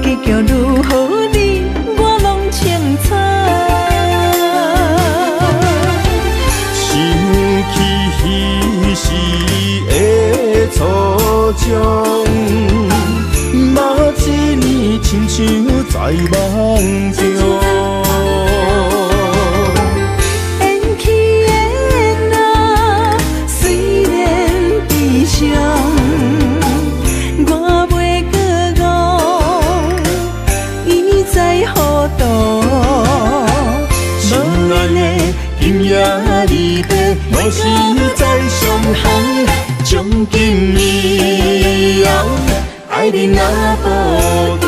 结局如何你我拢清楚。想起彼时的初衷，嘛一年亲像在梦中。缘起的那虽然悲伤，我袂搁误，伊在何度？心爱的今夜离别，我是在上行，将今以后爱你若保重。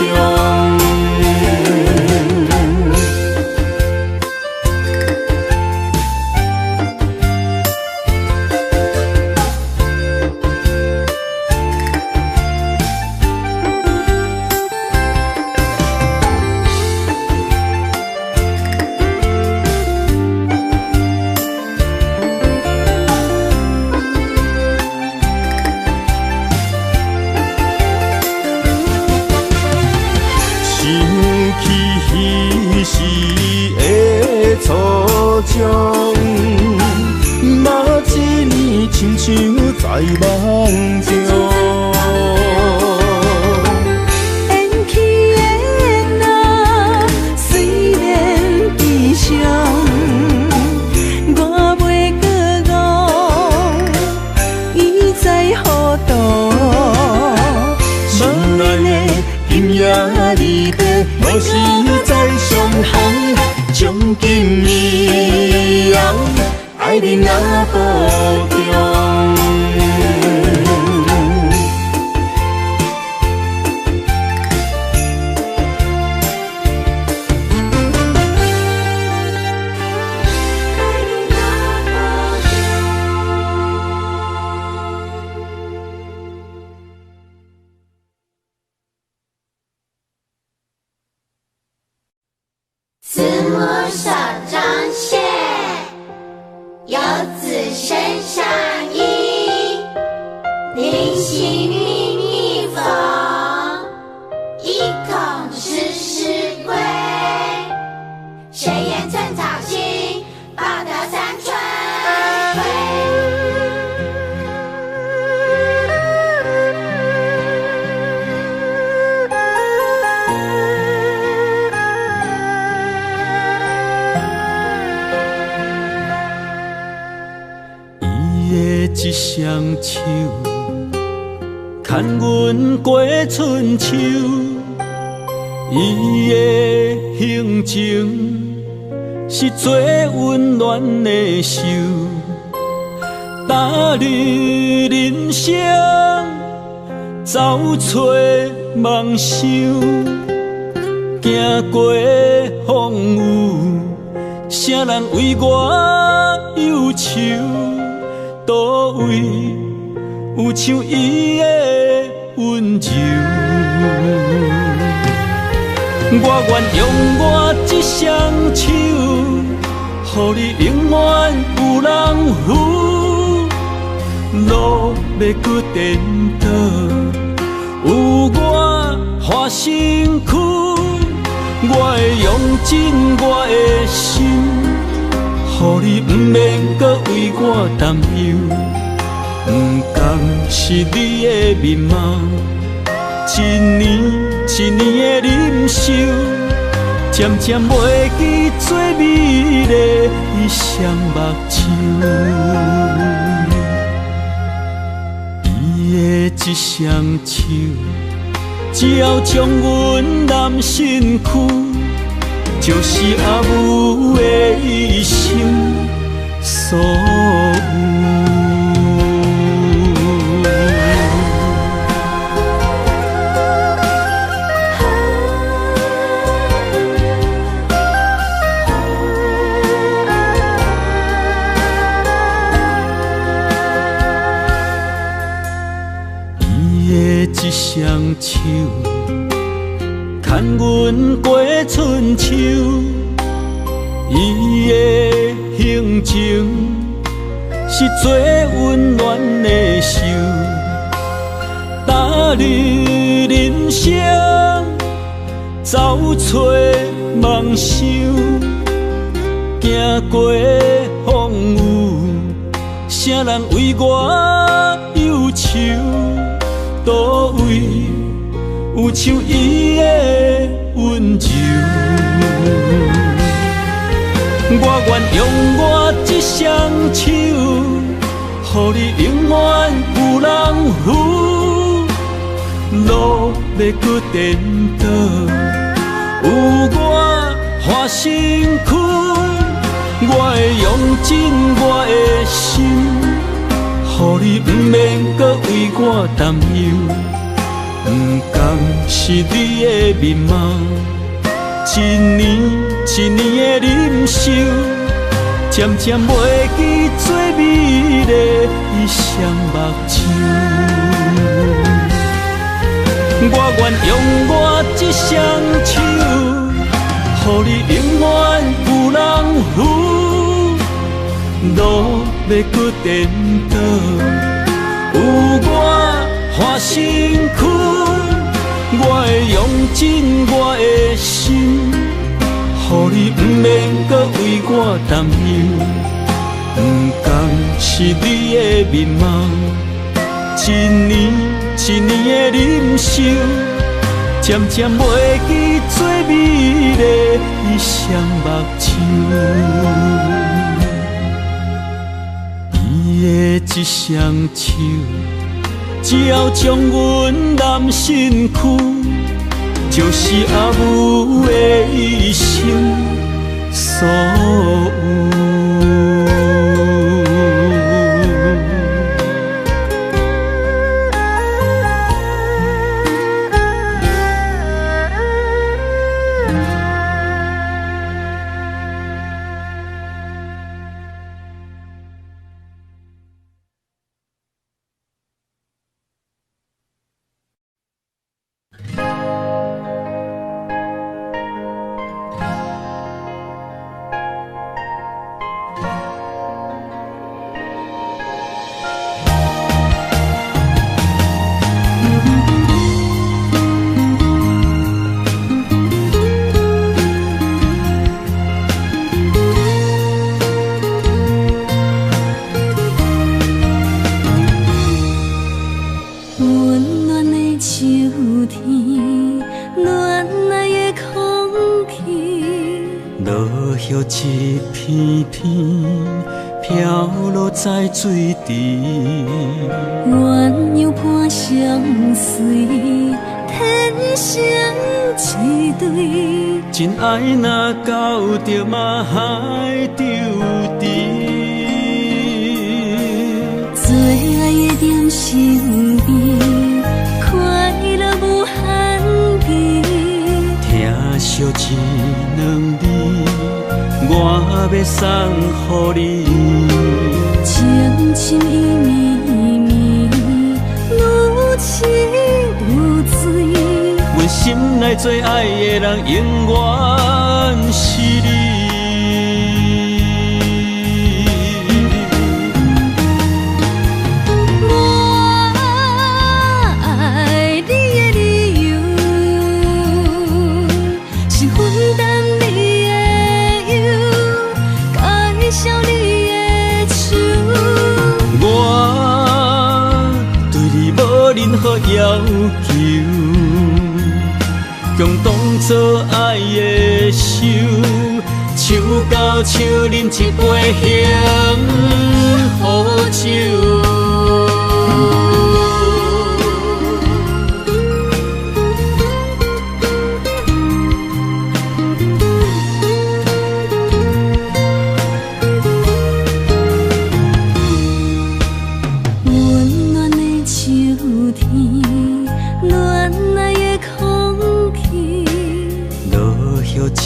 初衷，嘛一年亲像在梦中。缘起的那虽然悲伤，我袂搁误，伊在何度？心爱的今夜离别，我是在上行，将今以后爱你若保重。慈母手中线，游子身上衣。临行密密缝，意恐迟迟归。谁言寸草心，报得三春晖。一双手，牵阮过春秋。伊的行程是最温暖的手，踏入人生，走出梦想，行过风雨，啥人为我忧愁？倒位有像伊的温柔？我愿用我一双手，予你永远有人扶。路要搁颠倒，有我花身躯，我会用尽我的心，予你不免搁为我担忧。不甘是你的面貌，一年一年的忍受，渐渐袂记最美丽伊双目睭，伊的一双手，只要将阮揽身躯，就是阿母的一生所有。一双手，牵阮过春秋，伊的行程是最温暖的手，踏入人生，走出梦想，行过风雨，啥人为我忧愁？倒位有像伊的温柔，我愿用我一双手，予你永远有人扶。路要搁颠倒，有我换身躯，我会用尽我的心。予你不免搁为我担忧，不甘是你的面貌，一年一年的忍受，渐渐袂记最美丽伊双目睭。我愿用我一双手，予你永远有人扶。路要搁颠倒，有我换身躯，我会用尽我的心，予你不免搁为我担忧。不甘是你的面貌，一年一年的忍受，渐渐袂记最美丽伊双目睭。伊的一双手，只要将阮揽身躯，就是阿母的一生所有。一片片飘落在水池，鸳鸯伴相随，天生一对。真爱若到着嘛海丢低，最爱的点身边，快乐无限期。听惜一两字，我要送予你。情深意绵绵，愈深愈醉。阮心内最爱的人，永远是你。任何要求，共当作爱的手交手饮一杯幸福酒。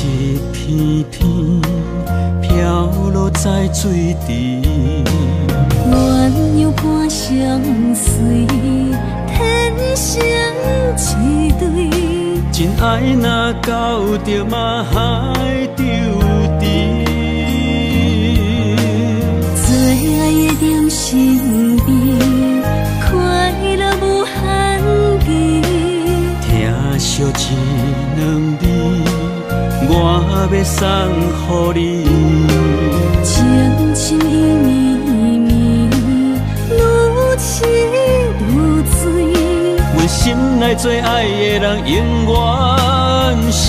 一片片飘落在水池，鸳鸯伴相随，天生一对。真爱若到着嘛海丢低，最爱的在身边，快乐无限期。听惜一两味。我要送予你，情深意绵绵，愈痴愈醉。阮心内最爱的人，永远是